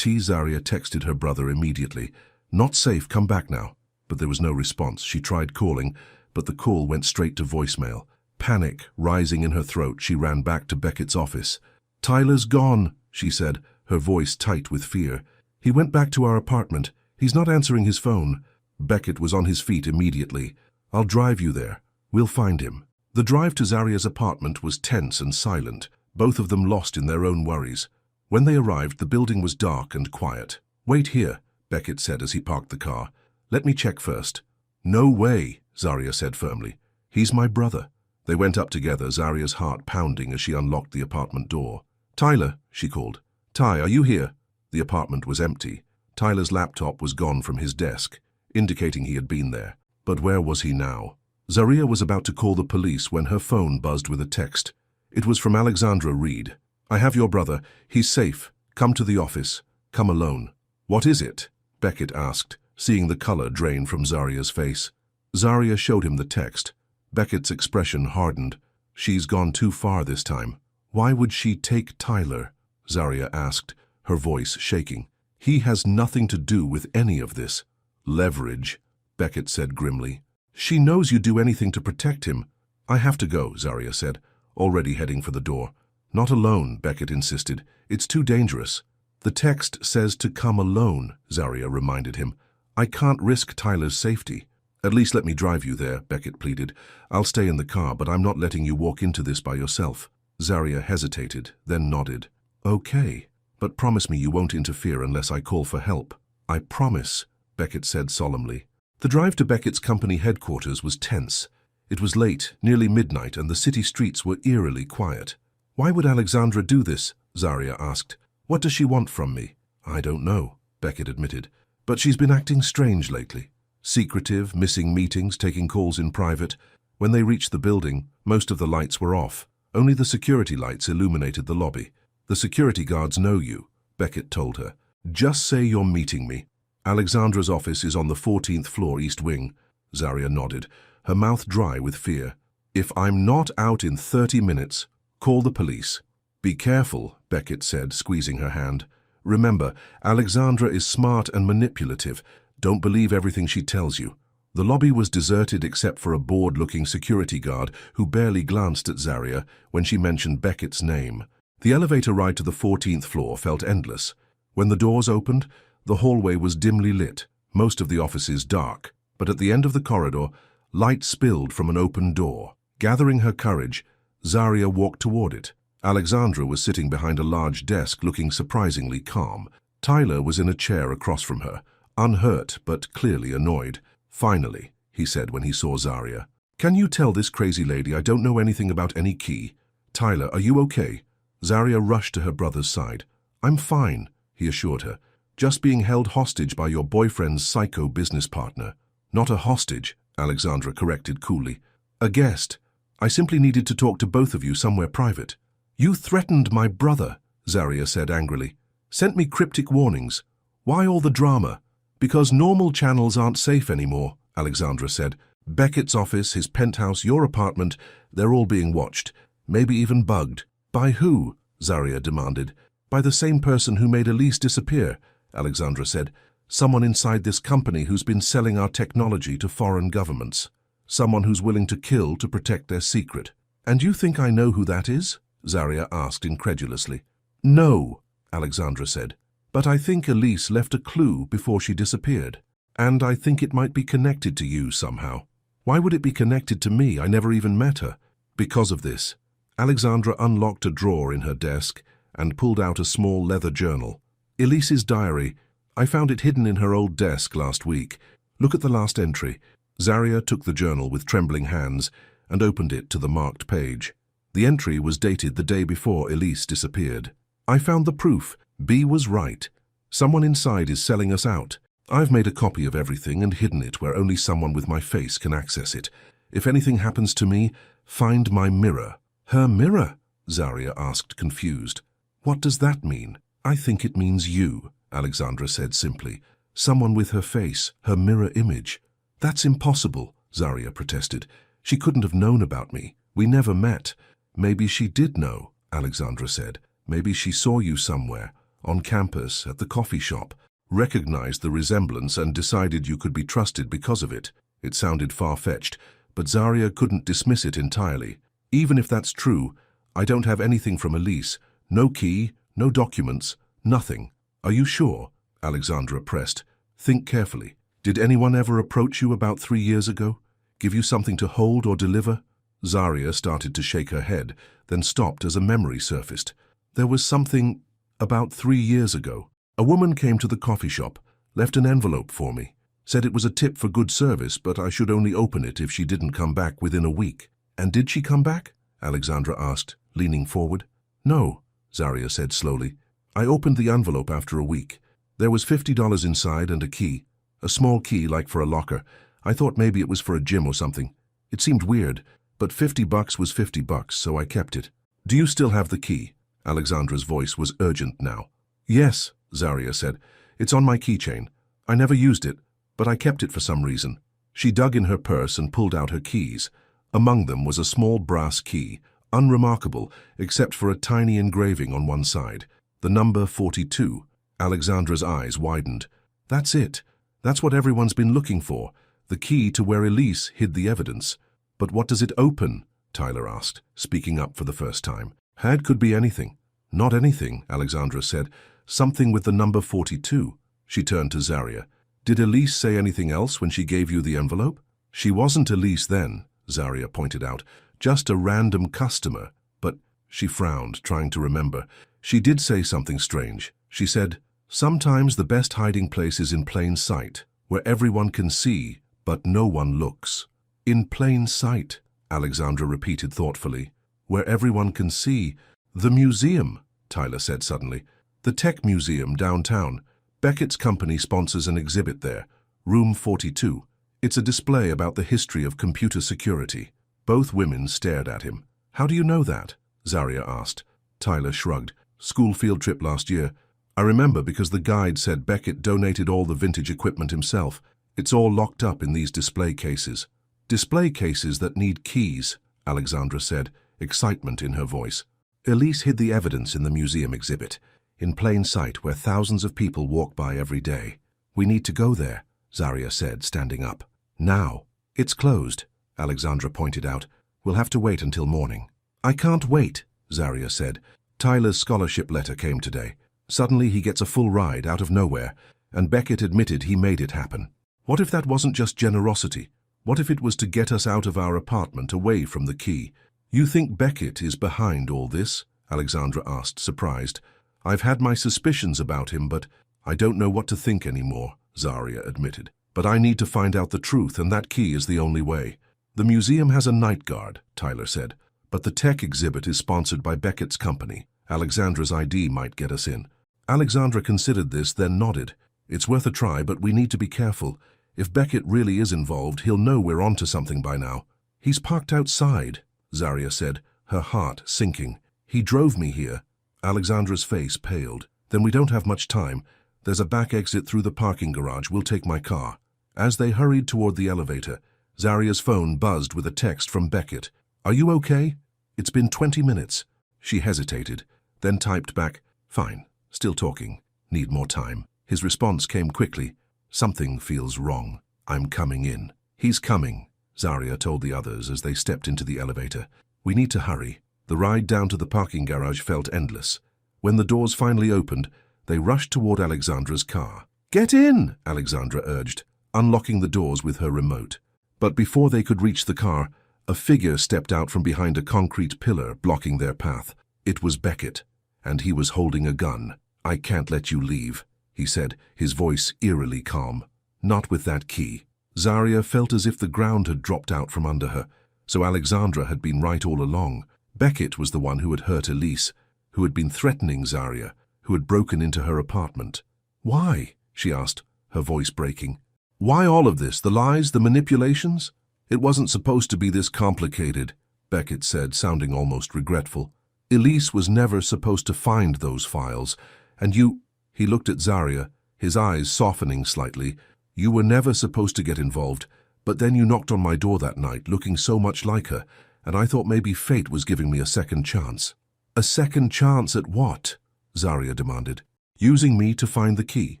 Zaria texted her brother immediately. "Not safe, come back now." But there was no response. She tried calling, but the call went straight to voicemail. Panic rising in her throat, she ran back to Beckett's office. "Tyler's gone," she said, her voice tight with fear. "He went back to our apartment. He's not answering his phone." Beckett was on his feet immediately. "I'll drive you there. We'll find him." The drive to Zaria's apartment was tense and silent, both of them lost in their own worries. When they arrived, the building was dark and quiet. "Wait here," Beckett said as he parked the car. "Let me check first." "No way," Zaria said firmly. "He's my brother." They went up together, Zaria's heart pounding as she unlocked the apartment door. "Tyler," she called. "Ty, are you here?" The apartment was empty. Tyler's laptop was gone from his desk, indicating he had been there. But where was he now? Zaria was about to call the police when her phone buzzed with a text. It was from Alexandra Reed. "I have your brother. He's safe. Come to the office. Come alone." "What is it?" Beckett asked, seeing the color drain from Zaria's face. Zaria showed him the text. Beckett's expression hardened. "She's gone too far this time." "Why would she take Tyler?" Zaria asked, her voice shaking. "He has nothing to do with any of this." "Leverage," Beckett said grimly. "She knows you'd do anything to protect him." "I have to go," Zaria said, already heading for the door. "Not alone," Beckett insisted. "It's too dangerous." "The text says to come alone," Zaria reminded him. "I can't risk Tyler's safety." "At least let me drive you there," Beckett pleaded. "I'll stay in the car, but I'm not letting you walk into this by yourself." Zaria hesitated, then nodded. "Okay, but promise me you won't interfere unless I call for help." "I promise," Beckett said solemnly. The drive to Beckett's company headquarters was tense. It was late, nearly midnight, and the city streets were eerily quiet. "Why would Alexandra do this?" Zaria asked. "What does she want from me?" "I don't know," Beckett admitted. "But she's been acting strange lately. Secretive, missing meetings, taking calls in private. When they reached the building, most of the lights were off. Only the security lights illuminated the lobby. The security guards know you," Beckett told her. "Just say you're meeting me." "Alexandra's office is on the 14th floor East Wing." Zaria nodded, her mouth dry with fear. "If I'm not out in 30 minutes, call the police." "Be careful," Beckett said, squeezing her hand. "Remember, Alexandra is smart and manipulative. Don't believe everything she tells you." The lobby was deserted except for a bored-looking security guard who barely glanced at Zaria when she mentioned Beckett's name. The elevator ride to the 14th floor felt endless. When the doors opened, the hallway was dimly lit, most of the offices dark, but at the end of the corridor, light spilled from an open door. Gathering her courage, Zaria walked toward it. Alexandra was sitting behind a large desk looking surprisingly calm. Tyler was in a chair across from her, unhurt but clearly annoyed. "Finally," he said when he saw Zaria. "Can you tell this crazy lady I don't know anything about any key?" "Tyler, are you okay?" Zaria rushed to her brother's side. "I'm fine," he assured her. "Just being held hostage by your boyfriend's psycho business partner." "Not a hostage," Alexandra corrected coolly. "A guest. I simply needed to talk to both of you somewhere private." "You threatened my brother," Zaria said angrily. "Sent me cryptic warnings. Why all the drama?" "Because normal channels aren't safe anymore," Alexandra said. "Beckett's office, his penthouse, your apartment, they're all being watched. Maybe even bugged." "By who?" Zaria demanded. By the same person who made Elise disappear, Alexandra said. Someone inside this company who's been selling our technology to foreign governments. Someone who's willing to kill to protect their secret. And you think I know who that is? Zarya asked incredulously. No, Alexandra said. But I think Elise left a clue before she disappeared. And I think it might be connected to you somehow. Why would it be connected to me? I never even met her. Because of this. Alexandra unlocked a drawer in her desk and pulled out a small leather journal. Elise's diary. I found it hidden in her old desk last week. Look at the last entry. Zarya took the journal with trembling hands and opened it to the marked page. The entry was dated the day before Elise disappeared. I found the proof. B was right. Someone inside is selling us out. I've made a copy of everything and hidden it where only someone with my face can access it. If anything happens to me, find my mirror. Her mirror? Zarya asked, confused. What does that mean? I think it means you, Alexandra said simply. Someone with her face, her mirror image. That's impossible, Zarya protested. She couldn't have known about me. We never met. Maybe she did know, Alexandra said. Maybe she saw you somewhere, on campus, at the coffee shop, recognized the resemblance and decided you could be trusted because of it. It sounded far-fetched, but Zarya couldn't dismiss it entirely. Even if that's true, I don't have anything from Elise. No key, no documents, nothing. Are you sure? Alexandra pressed. Think carefully. Did anyone ever approach you about 3 years ago? Give you something to hold or deliver? Zarya started to shake her head, then stopped as a memory surfaced. There was something about 3 years ago. A woman came to the coffee shop, left an envelope for me, said it was a tip for good service, but I should only open it if she didn't come back within a week. And did she come back? Alexandra asked, leaning forward. No, Zarya said slowly. I opened the envelope after a week. There was $50 inside and a key. A small key like for a locker. I thought maybe it was for a gym or something. It seemed weird, but $50 was $50, so I kept it. Do you still have the key? Alexandra's voice was urgent now. Yes, Zarya said. It's on my keychain. I never used it, but I kept it for some reason. She dug in her purse and pulled out her keys. Among them was a small brass key, unremarkable except for a tiny engraving on one side. The number 42. Alexandra's eyes widened. That's it. That's what everyone's been looking for. The key to where Elise hid the evidence. But what does it open? Tyler asked, speaking up for the first time. Had could be anything. Not anything, Alexandra said. Something with the number 42. She turned to Zarya. Did Elise say anything else when she gave you the envelope? She wasn't Elise then, Zarya pointed out. Just a random customer. But she frowned, trying to remember. She did say something strange. She said, sometimes the best hiding place is in plain sight, where everyone can see, but no one looks. In plain sight, Alexandra repeated thoughtfully. Where everyone can see. The museum, Tyler said suddenly. The tech museum downtown. Beckett's company sponsors an exhibit there. Room 42. It's a display about the history of computer security. Both women stared at him. How do you know that? Zarya asked. Tyler shrugged. School field trip last year. I remember because the guide said Beckett donated all the vintage equipment himself. It's all locked up in these display cases. Display cases that need keys, Alexandra said, excitement in her voice. Elise hid the evidence in the museum exhibit, in plain sight where thousands of people walk by every day. We need to go there, Zarya said, standing up. Now. It's closed, Alexandra pointed out. We'll have to wait until morning. I can't wait, Zarya said. Tyler's scholarship letter came today. Suddenly he gets a full ride out of nowhere, and Beckett admitted he made it happen. What if that wasn't just generosity? What if it was to get us out of our apartment, away from the key? You think Beckett is behind all this? Alexandra asked, surprised. I've had my suspicions about him, but I don't know what to think anymore, Zarya admitted. But I need to find out the truth, and that key is the only way. The museum has a night guard, Tyler said, but the tech exhibit is sponsored by Beckett's company. Alexandra's ID might get us in. Alexandra considered this, then nodded. It's worth a try, but we need to be careful. If Beckett really is involved, he'll know we're onto something by now. He's parked outside, Zarya said, her heart sinking. He drove me here. Alexandra's face paled. Then we don't have much time. There's a back exit through the parking garage. We'll take my car. As they hurried toward the elevator, Zarya's phone buzzed with a text from Beckett. Are you okay? It's been 20 minutes. She hesitated, then typed back, Fine. Still talking. Need more time. His response came quickly. Something feels wrong. I'm coming in. He's coming, Zarya told the others as they stepped into the elevator. We need to hurry. The ride down to the parking garage felt endless. When the doors finally opened, they rushed toward Alexandra's car. Get in, Alexandra urged, unlocking the doors with her remote. But before they could reach the car, a figure stepped out from behind a concrete pillar blocking their path. It was Beckett, and he was holding a gun. I can't let you leave, he said, his voice eerily calm. Not with that key. Zarya felt as if the ground had dropped out from under her. So Alexandra had been right all along. Beckett was the one who had hurt Elise, who had been threatening Zarya, who had broken into her apartment. Why? She asked, her voice breaking. Why all of this? The lies, the manipulations? It wasn't supposed to be this complicated, Beckett said, sounding almost regretful. Elise was never supposed to find those files, and you— He looked at Zarya, his eyes softening slightly. You were never supposed to get involved, but then you knocked on my door that night, looking so much like her, and I thought maybe fate was giving me a second chance. A second chance at what? Zarya demanded. Using me to find the key.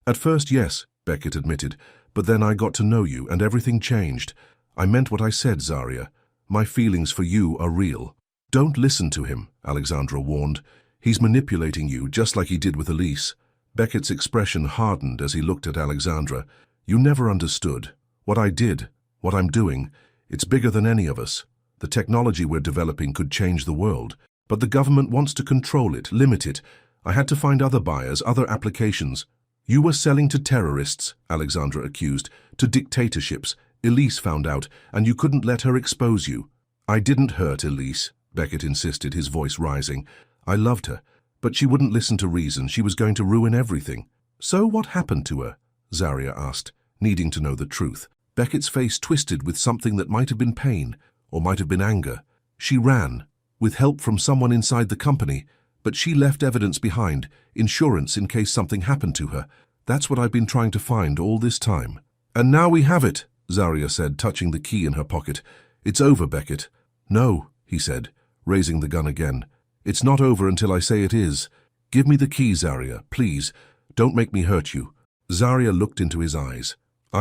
At first, yes, Beckett admitted, but then I got to know you and everything changed. I meant what I said, Zarya. My feelings for you are real. Don't listen to him, Alexandra warned. He's manipulating you just like he did with Elise. Beckett's expression hardened as he looked at Alexandra. You never understood. What I did, what I'm doing, it's bigger than any of us. The technology we're developing could change the world, but the government wants to control it, limit it. I had to find other buyers, other applications. You were selling to terrorists, Alexandra accused, to dictatorships. Elise found out, and you couldn't let her expose you. I didn't hurt Elise, Beckett insisted, his voice rising. I loved her, but she wouldn't listen to reason. She was going to ruin everything. So what happened to her? Zarya asked, needing to know the truth. Beckett's face twisted with something that might have been pain, or might have been anger. She ran, with help from someone inside the company, but she left evidence behind, insurance in case something happened to her. That's what I've been trying to find all this time. And now we have it, Zarya said, touching the key in her pocket. It's over, Beckett. No, he said, raising the gun again. It's not over until I say it is. Give me the key, Zarya, please. Don't make me hurt you. Zarya looked into his eyes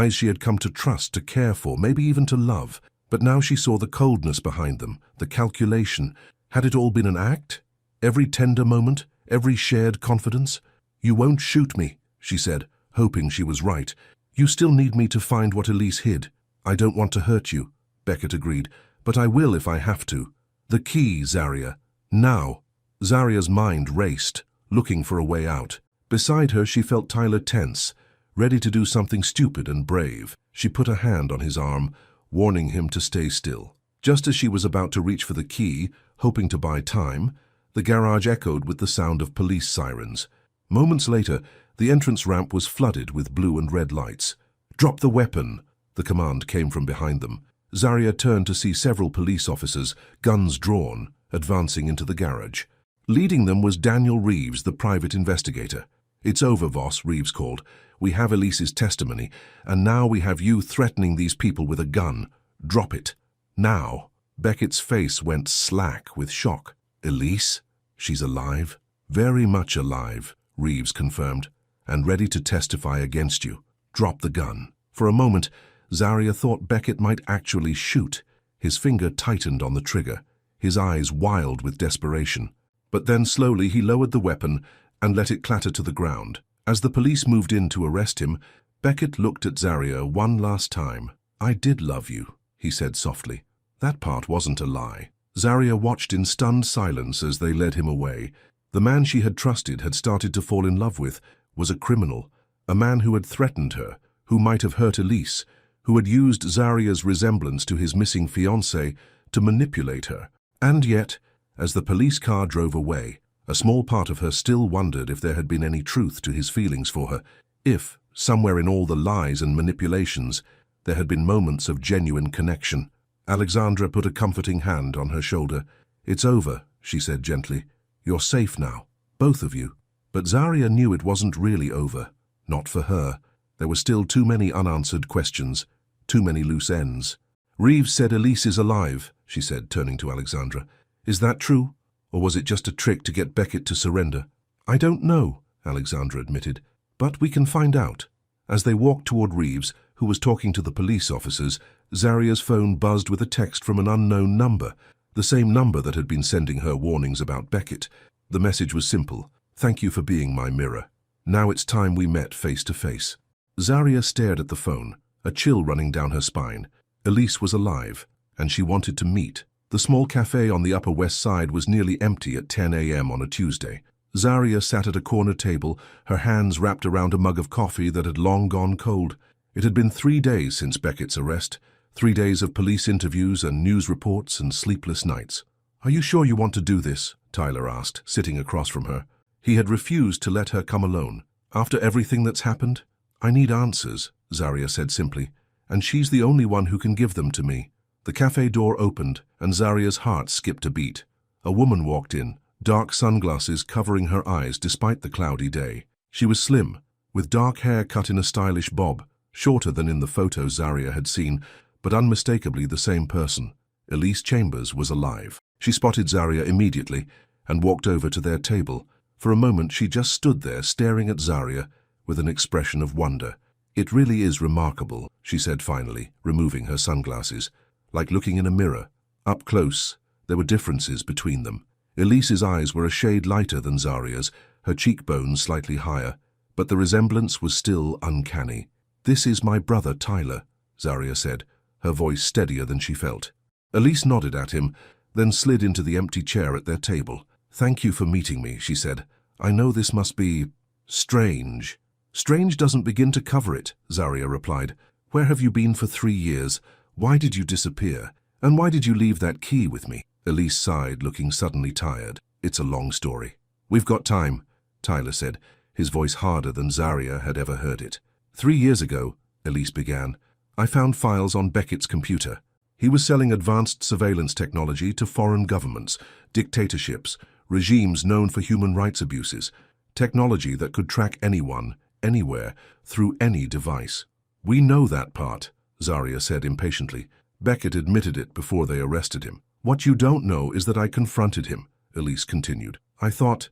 she had come to trust, to care for, maybe even to love. But now she saw the coldness behind them, the calculation. Had it all been an act? Every tender moment, every shared confidence? You won't shoot me, she said, hoping she was right. You still need me to find what Elise hid. I don't want to hurt you, Beckett agreed, but I will if I have to. The key, Zarya. Now. Zarya's mind raced, looking for a way out. Beside her, she felt Tyler tense, ready to do something stupid and brave. She put a hand on his arm, warning him to stay still. Just as she was about to reach for the key, hoping to buy time, the garage echoed with the sound of police sirens. Moments later, the entrance ramp was flooded with blue and red lights. Drop the weapon, the command came from behind them. Zarya turned to see several police officers, guns drawn, advancing into the garage. Leading them was Daniel Reeves, the private investigator. It's over, Voss, Reeves called. We have Elise's testimony, and now we have you threatening these people with a gun. Drop it. Now. Beckett's face went slack with shock. Elise? She's alive? Very much alive, Reeves confirmed, and ready to testify against you. Drop the gun. For a moment, Zarya thought Beckett might actually shoot. His finger tightened on the trigger, his eyes wild with desperation. But then slowly he lowered the weapon and let it clatter to the ground. As the police moved in to arrest him, Beckett looked at Zarya one last time. I did love you, he said softly. That part wasn't a lie. Zarya watched in stunned silence as they led him away. The man she had trusted, had started to fall in love with, was a criminal, a man who had threatened her, who might have hurt Elise, who had used Zarya's resemblance to his missing fiancée to manipulate her. And yet, as the police car drove away, a small part of her still wondered if there had been any truth to his feelings for her, if, somewhere in all the lies and manipulations, there had been moments of genuine connection. Alexandra put a comforting hand on her shoulder. It's over, she said gently. You're safe now, both of you. But Zarya knew it wasn't really over. Not for her. There were still too many unanswered questions, too many loose ends. Reeves said Elise is alive, she said, turning to Alexandra. Is that true? Or was it just a trick to get Beckett to surrender? I don't know, Alexandra admitted, but we can find out. As they walked toward Reeves, who was talking to the police officers, Zaria's phone buzzed with a text from an unknown number, the same number that had been sending her warnings about Beckett. The message was simple: "Thank you for being my mirror. Now it's time we met face to face." Zaria stared at the phone, a chill running down her spine. Elise was alive, and she wanted to meet. The small cafe on the Upper West Side was nearly empty at 10 a.m. on a Tuesday. Zaria sat at a corner table, her hands wrapped around a mug of coffee that had long gone cold. It had been 3 days since Beckett's arrest, 3 days of police interviews and news reports and sleepless nights. "Are you sure you want to do this?" Tyler asked, sitting across from her. He had refused to let her come alone. "After everything that's happened?" "I need answers," Zaria said simply, "and she's the only one who can give them to me." The cafe door opened, and Zaria's heart skipped a beat. A woman walked in, dark sunglasses covering her eyes despite the cloudy day. She was slim, with dark hair cut in a stylish bob, shorter than in the photos Zaria had seen, but unmistakably the same person. Elise Chambers was alive. She spotted Zaria immediately and walked over to their table. For a moment she just stood there staring at Zaria with an expression of wonder. "It really is remarkable," she said finally, removing her sunglasses. "Like looking in a mirror. Up close, there were differences between them." Elise's eyes were a shade lighter than Zaria's, her cheekbones slightly higher, but the resemblance was still uncanny. "This is my brother Tyler," Zaria said, her voice steadier than she felt. Elise nodded at him, then slid into the empty chair at their table. "Thank you for meeting me," she said. "I know this must be strange." "Strange doesn't begin to cover it," Zaria replied. "Where have you been for 3 years? Why did you disappear? And why did you leave that key with me?" Elise sighed, looking suddenly tired. "It's a long story." "We've got time," Tyler said, his voice harder than Zaria had ever heard it. 3 years ago," Elise began, "I found files on Beckett's computer. He was selling advanced surveillance technology to foreign governments, dictatorships, regimes known for human rights abuses, technology that could track anyone, anywhere, through any device." "We know that part," Zaria said impatiently. "Beckett admitted it before they arrested him." "What you don't know is that I confronted him," Elise continued. I thought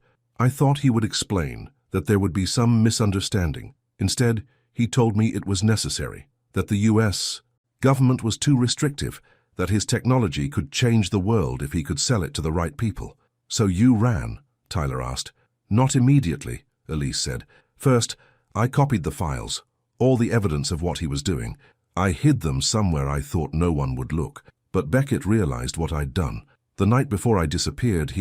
he would explain, that there would be some misunderstanding. Instead, he told me it was necessary, that the U.S. government was too restrictive, that his technology could change the world if he could sell it to the right people." "So you ran?" Tyler asked. "Not immediately," Elise said. "First, I copied the files, all the evidence of what he was doing. I hid them somewhere I thought no one would look. But Beckett realized what I'd done. The night before I disappeared,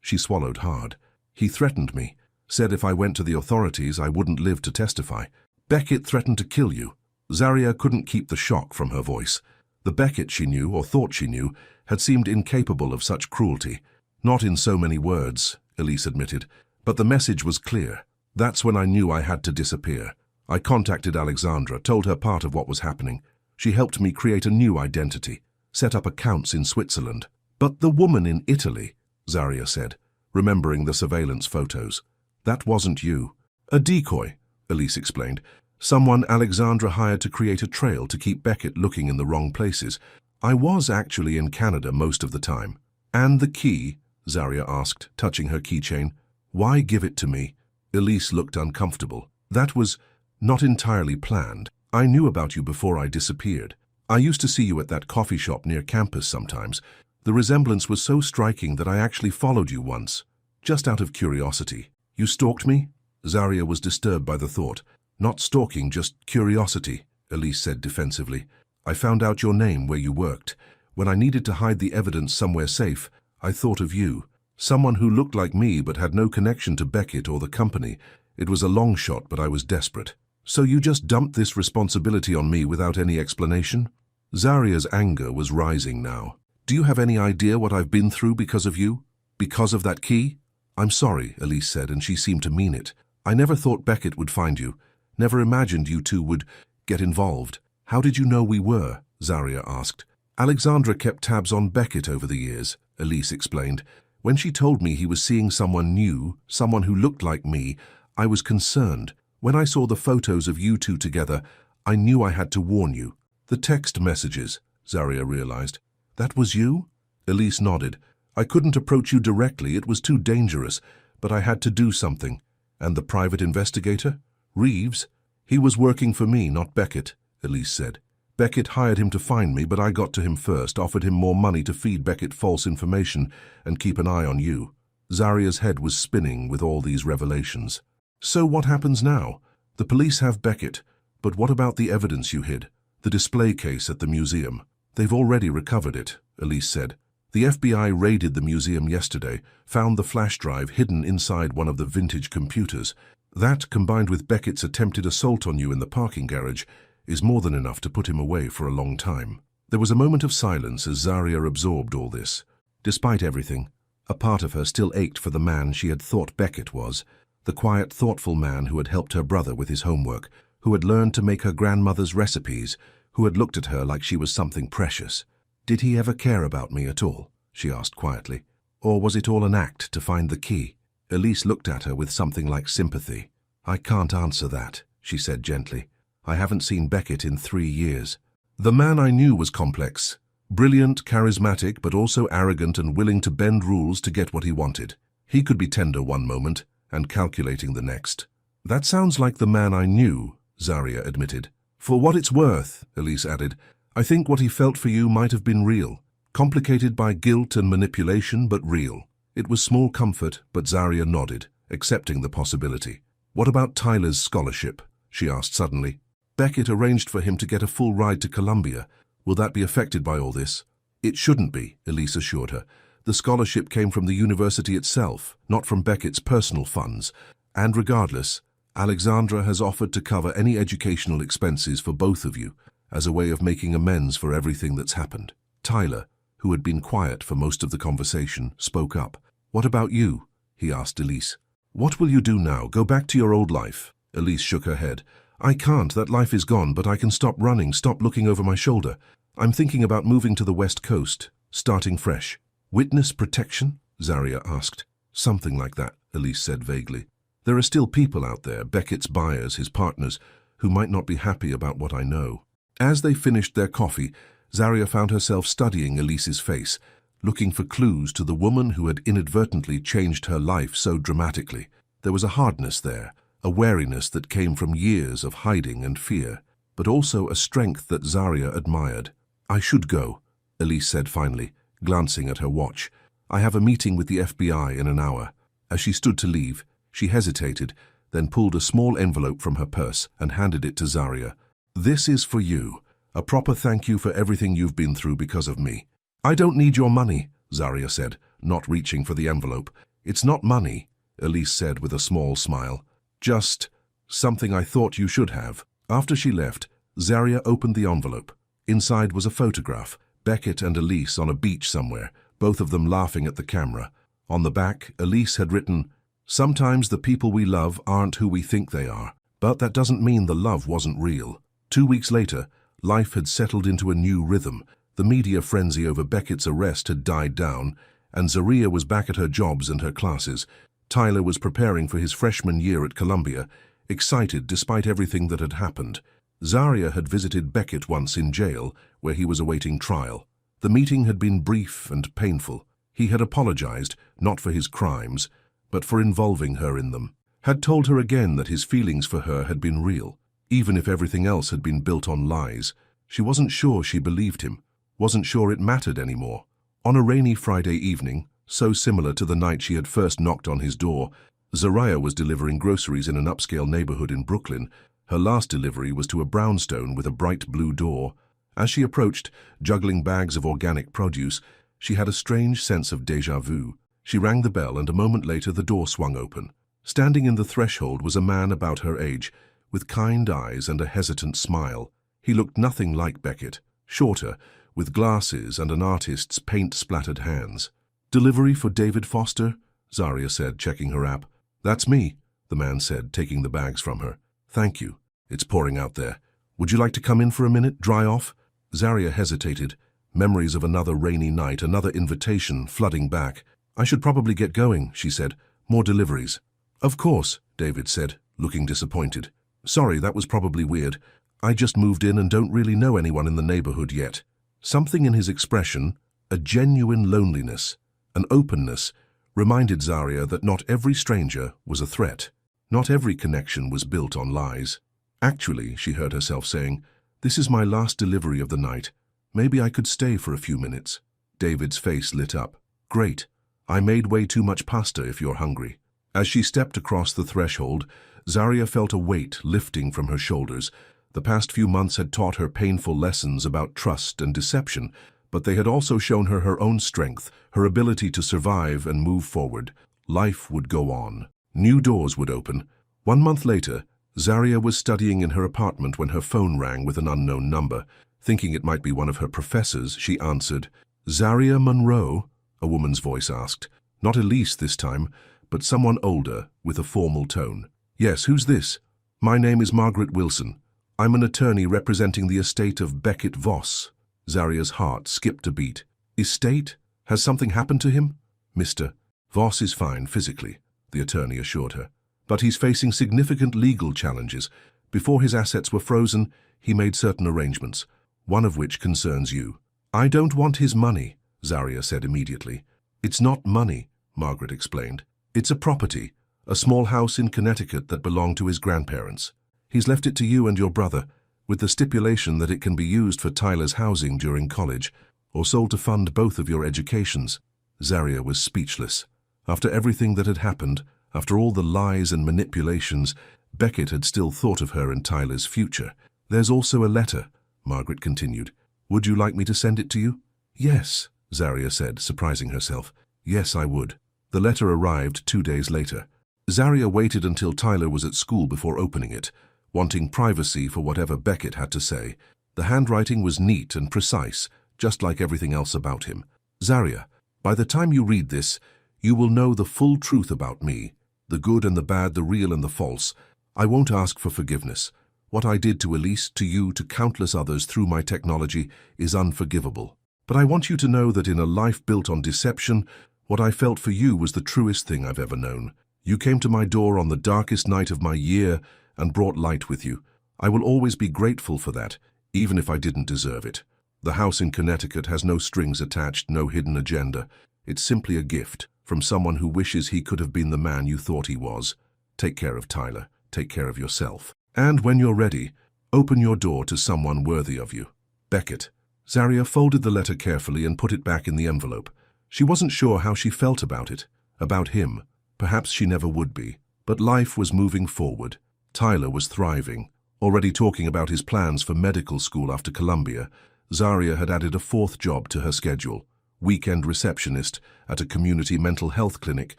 she swallowed hard. "He threatened me, said if I went to the authorities I wouldn't live to testify." "Beckett threatened to kill you?" Zaria couldn't keep the shock from her voice. The Beckett she knew, or thought she knew, had seemed incapable of such cruelty. "Not in so many words," Elise admitted, "but the message was clear. That's when I knew I had to disappear. I contacted Alexandra, told her part of what was happening. She helped me create a new identity, set up accounts in Switzerland." "But the woman in Italy," Zaria said, remembering the surveillance photos. "That wasn't you." "A decoy," Elise explained. "Someone Alexandra hired to create a trail to keep Beckett looking in the wrong places. I was actually in Canada most of the time." "And the key?" Zaria asked, touching her keychain. "Why give it to me?" Elise looked uncomfortable. "That was not entirely planned. I knew about you before I disappeared. I used to see you at that coffee shop near campus sometimes. The resemblance was so striking that I actually followed you once, just out of curiosity." "You stalked me?" Zaria was disturbed by the thought. "Not stalking, just curiosity," Elise said defensively. "I found out your name where you worked. When I needed to hide the evidence somewhere safe, I thought of you. Someone who looked like me but had no connection to Beckett or the company. It was a long shot, but I was desperate." "So you just dumped this responsibility on me without any explanation?" Zaria's anger was rising now. "Do you have any idea what I've been through because of you? Because of that key?" "I'm sorry," Elise said, and she seemed to mean it. "I never thought Beckett would find you. Never imagined you two would get involved." "How did you know we were?" Zaria asked. "Alexandra kept tabs on Beckett over the years," Elise explained. "When she told me he was seeing someone new, someone who looked like me, I was concerned. When I saw the photos of you two together, I knew I had to warn you." "The text messages," Zaria realized. "That was you?" Elise nodded. "I couldn't approach you directly, it was too dangerous, but I had to do something. And the private investigator? Reeves? He was working for me, not Beckett, Elise said. Beckett hired him to find me, but I got to him first, offered him more money to feed Beckett false information and keep an eye on you. Zaria's head was spinning with all these revelations. So what happens now? The police have Beckett, but what about the evidence you hid? The display case at the museum. They've already recovered it, Elise said. The FBI raided the museum yesterday, found the flash drive hidden inside one of the vintage computers. That, combined with Beckett's attempted assault on you in the parking garage, is more than enough to put him away for a long time. There was a moment of silence as Zaria absorbed all this. Despite everything, a part of her still ached for the man she had thought Beckett was, the quiet, thoughtful man who had helped her brother with his homework, who had learned to make her grandmother's recipes, who had looked at her like she was something precious. Did he ever care about me at all? She asked quietly. Or was it all an act to find the key? Elise looked at her with something like sympathy. I can't answer that, she said gently. I haven't seen Beckett in 3 years. The man I knew was complex. Brilliant, charismatic, but also arrogant and willing to bend rules to get what he wanted. He could be tender one moment and calculating the next. That sounds like the man I knew, Zaria admitted. For what it's worth, Elise added, I think what he felt for you might have been real. Complicated by guilt and manipulation, but real. It was small comfort, but Zaria nodded, accepting the possibility. What about Tyler's scholarship? She asked suddenly. Beckett arranged for him to get a full ride to Columbia. Will that be affected by all this? It shouldn't be, Elise assured her. The scholarship came from the university itself, not from Beckett's personal funds. And regardless, Alexandra has offered to cover any educational expenses for both of you, as a way of making amends for everything that's happened. Tyler, who had been quiet for most of the conversation, spoke up. What about you? He asked Elise. What will you do now? Go back to your old life? Elise shook her head. I can't. That life is gone, but I can stop running, stop looking over my shoulder. I'm thinking about moving to the West Coast, starting fresh. Witness protection? Zaria asked. Something like that, Elise said vaguely. There are still people out there, Beckett's buyers, his partners, who might not be happy about what I know. As they finished their coffee, Zaria found herself studying Elise's face, looking for clues to the woman who had inadvertently changed her life so dramatically. There was a hardness there, a wariness that came from years of hiding and fear, but also a strength that Zaria admired. I should go, Elise said finally, glancing at her watch. I have a meeting with the FBI in an hour. As she stood to leave, she hesitated, then pulled a small envelope from her purse and handed it to Zaria. This is for you. A proper thank you for everything you've been through because of me. I don't need your money, Zaria said, not reaching for the envelope. It's not money, Elise said with a small smile. Just something I thought you should have. After she left, Zaria opened the envelope. Inside was a photograph, Beckett and Elise on a beach somewhere, both of them laughing at the camera. On the back, Elise had written, Sometimes the people we love aren't who we think they are, but that doesn't mean the love wasn't real. 2 weeks later, life had settled into a new rhythm. The media frenzy over Beckett's arrest had died down, and Zaria was back at her jobs and her classes. Tyler was preparing for his freshman year at Columbia, excited despite everything that had happened. Zaria had visited Beckett once in jail, where he was awaiting trial. The meeting had been brief and painful. He had apologized, not for his crimes, but for involving her in them. Had told her again that his feelings for her had been real, even if everything else had been built on lies. She wasn't sure she believed him, wasn't sure it mattered anymore. On a rainy Friday evening, so similar to the night she had first knocked on his door, Zaria was delivering groceries in an upscale neighborhood in Brooklyn. Her last delivery was to a brownstone with a bright blue door. As she approached, juggling bags of organic produce, she had a strange sense of déjà vu. She rang the bell, and a moment later the door swung open. Standing in the threshold was a man about her age, with kind eyes and a hesitant smile. He looked nothing like Beckett, shorter, with glasses and an artist's paint-splattered hands. "Delivery for David Foster?" Zaria said, checking her app. "That's me," the man said, taking the bags from her. "Thank you. It's pouring out there. Would you like to come in for a minute, dry off?" Zaria hesitated, memories of another rainy night, another invitation flooding back. "I should probably get going," she said. "More deliveries." "Of course," David said, looking disappointed. "Sorry, that was probably weird. I just moved in and don't really know anyone in the neighborhood yet." Something in his expression, a genuine loneliness, an openness, reminded Zaria that not every stranger was a threat. Not every connection was built on lies. Actually, she heard herself saying, "This is my last delivery of the night. Maybe I could stay for a few minutes." David's face lit up. "Great. I made way too much pasta if you're hungry." As she stepped across the threshold, Zaria felt a weight lifting from her shoulders. The past few months had taught her painful lessons about trust and deception, but they had also shown her her own strength, her ability to survive and move forward. Life would go on. New doors would open. 1 month later, Zaria was studying in her apartment when her phone rang with an unknown number. Thinking it might be one of her professors, she answered. "Zaria Monroe?" a woman's voice asked. Not Elise this time, but someone older, with a formal tone. "Yes, who's this?" "My name is Margaret Wilson. I'm an attorney representing the estate of Beckett Voss." Zaria's heart skipped a beat. "Estate? Has something happened to him?" "Mr. Voss is fine physically," the attorney assured her. "But he's facing significant legal challenges. Before his assets were frozen, he made certain arrangements, one of which concerns you." "I don't want his money," Zaria said immediately. "It's not money," Margaret explained. "It's a property, a small house in Connecticut that belonged to his grandparents. He's left it to you and your brother, with the stipulation that it can be used for Tyler's housing during college, or sold to fund both of your educations." Zaria was speechless. After everything that had happened, after all the lies and manipulations, Beckett had still thought of her and Tyler's future. "There's also a letter," Margaret continued. "Would you like me to send it to you?" "Yes," Zaria said, surprising herself. "Yes, I would." The letter arrived 2 days later. Zaria waited until Tyler was at school before opening it, wanting privacy for whatever Beckett had to say. The handwriting was neat and precise, just like everything else about him. "Zaria, by the time you read this, you will know the full truth about me, the good and the bad, the real and the false. I won't ask for forgiveness. What I did to Elise, to you, to countless others through my technology is unforgivable. But I want you to know that in a life built on deception, what I felt for you was the truest thing I've ever known. You came to my door on the darkest night of my year and brought light with you. I will always be grateful for that, even if I didn't deserve it. The house in Connecticut has no strings attached, no hidden agenda. It's simply a gift from someone who wishes he could have been the man you thought he was. Take care of Tyler. Take care of yourself. And when you're ready, open your door to someone worthy of you. Beckett." Zaria folded the letter carefully and put it back in the envelope. She wasn't sure how she felt about it, about him. Perhaps she never would be. But life was moving forward. Tyler was thriving, already talking about his plans for medical school after Columbia. Zaria had added a 4th job to her schedule, weekend receptionist at a community mental health clinic,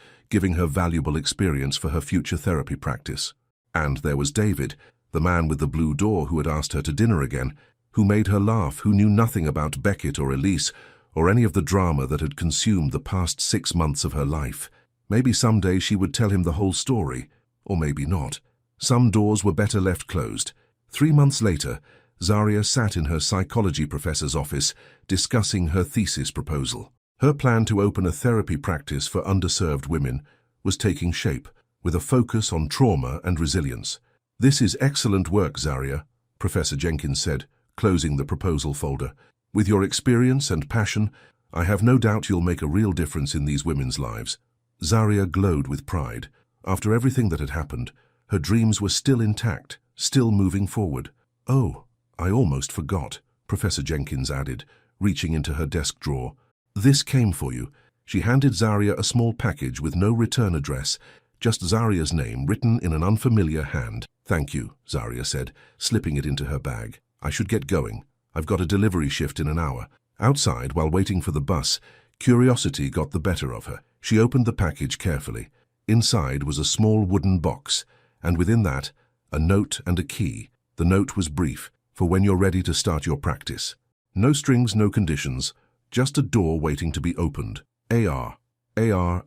giving her valuable experience for her future therapy practice. And there was David, the man with the blue door who had asked her to dinner again, who made her laugh, who knew nothing about Beckett or Elise, or any of the drama that had consumed the past 6 months of her life. Maybe someday she would tell him the whole story, or maybe not. Some doors were better left closed. 3 months later, Zaria sat in her psychology professor's office discussing her thesis proposal. Her plan to open a therapy practice for underserved women was taking shape, with a focus on trauma and resilience. "This is excellent work, Zaria," Professor Jenkins said, closing the proposal folder. "With your experience and passion, I have no doubt you'll make a real difference in these women's lives." Zaria glowed with pride. After everything that had happened, her dreams were still intact, still moving forward. "Oh, I almost forgot," Professor Jenkins added, reaching into her desk drawer. "This came for you." She handed Zaria a small package with no return address, just Zaria's name written in an unfamiliar hand. "Thank you," Zaria said, slipping it into her bag. "I should get going. I've got a delivery shift in an hour." Outside, while waiting for the bus, curiosity got the better of her. She opened the package carefully. Inside was a small wooden box, and within that, a note and a key. The note was brief, "For when you're ready to start your practice." No strings, no conditions, just a door waiting to be opened. A.R.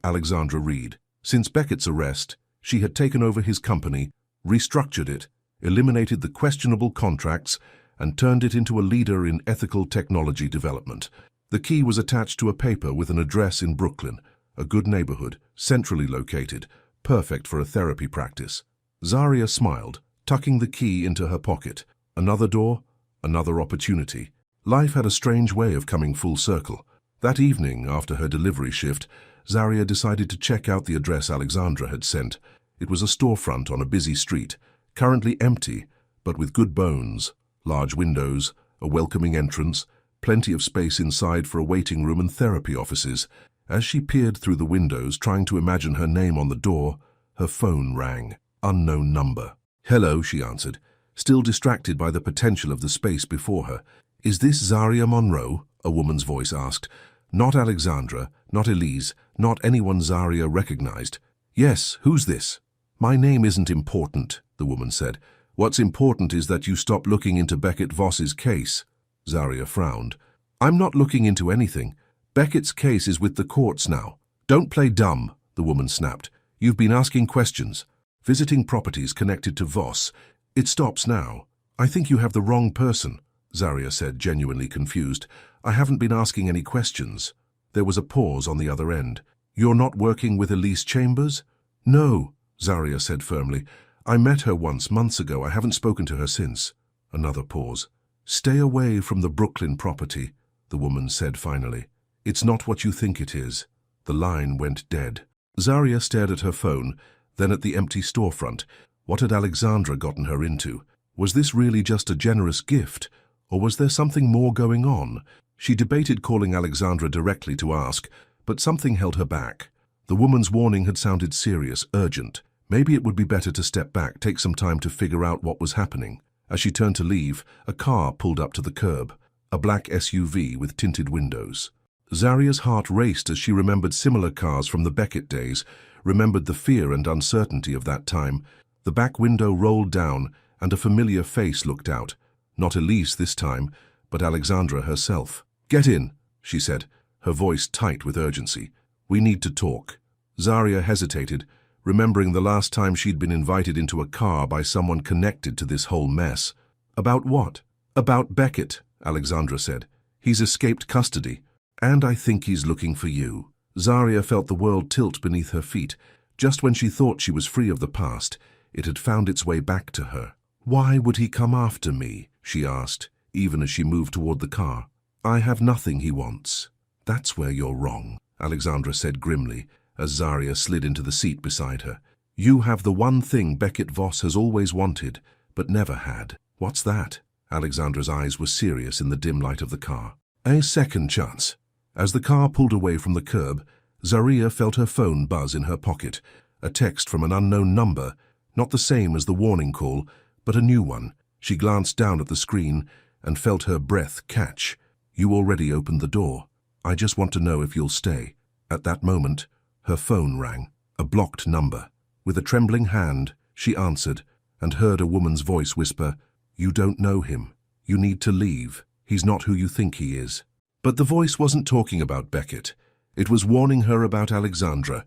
Alexandra Reed. Since Beckett's arrest, she had taken over his company, restructured it, eliminated the questionable contracts, and turned it into a leader in ethical technology development. The key was attached to a paper with an address in Brooklyn, a good neighborhood, centrally located, perfect for a therapy practice. Zaria smiled, tucking the key into her pocket. Another door, another opportunity. Life had a strange way of coming full circle. That evening, after her delivery shift, Zaria decided to check out the address Alexandra had sent. It was a storefront on a busy street, currently empty, but with good bones, large windows, a welcoming entrance, plenty of space inside for a waiting room and therapy offices. As she peered through the windows, trying to imagine her name on the door, her phone rang. Unknown number. "Hello," she answered, still distracted by the potential of the space before her. "Is this Zaria Monroe?" a woman's voice asked. Not Alexandra, not Elise, not anyone Zaria recognized. "Yes, who's this?" "My name isn't important," the woman said. "What's important is that you stop looking into Beckett Voss's case." Zaria frowned. "I'm not looking into anything. Beckett's case is with the courts now." "Don't play dumb," the woman snapped. "You've been asking questions. Visiting properties connected to Voss. It stops now." "I think you have the wrong person," Zaria said, genuinely confused. "I haven't been asking any questions." There was a pause on the other end. "You're not working with Elise Chambers?" "No," Zaria said firmly. "I met her once, months ago. I haven't spoken to her since." Another pause. "Stay away from the Brooklyn property," the woman said finally. "It's not what you think it is." The line went dead. Zaria stared at her phone, then at the empty storefront. What had Alexandra gotten her into? Was this really just a generous gift, or was there something more going on? She debated calling Alexandra directly to ask, but something held her back. The woman's warning had sounded serious, urgent. Maybe it would be better to step back, take some time to figure out what was happening. As she turned to leave, a car pulled up to the curb, a black SUV with tinted windows. Zaria's heart raced as she remembered similar cars from the Beckett days, remembered the fear and uncertainty of that time. The back window rolled down, and a familiar face looked out. Not Elise this time, but Alexandra herself. "Get in," she said, her voice tight with urgency. "We need to talk." Zaria hesitated, remembering the last time she'd been invited into a car by someone connected to this whole mess. "About what?" "About Beckett," Alexandra said. "He's escaped custody, and I think he's looking for you." Zaria felt the world tilt beneath her feet. Just when she thought she was free of the past, it had found its way back to her. "Why would he come after me?" she asked, even as she moved toward the car. "I have nothing he wants." "That's where you're wrong," Alexandra said grimly, as Zaria slid into the seat beside her. "You have the one thing Beckett Voss has always wanted, but never had." "What's that?" Alexandra's eyes were serious in the dim light of the car. "A second chance." As the car pulled away from the curb, Zaria felt her phone buzz in her pocket. A text from an unknown number, not the same as the warning call, but a new one. She glanced down at the screen and felt her breath catch. "You already opened the door. I just want to know if you'll stay." At that moment, her phone rang, a blocked number. With a trembling hand, she answered and heard a woman's voice whisper, "You don't know him. You need to leave. He's not who you think he is." But the voice wasn't talking about Beckett. It was warning her about Alexandra,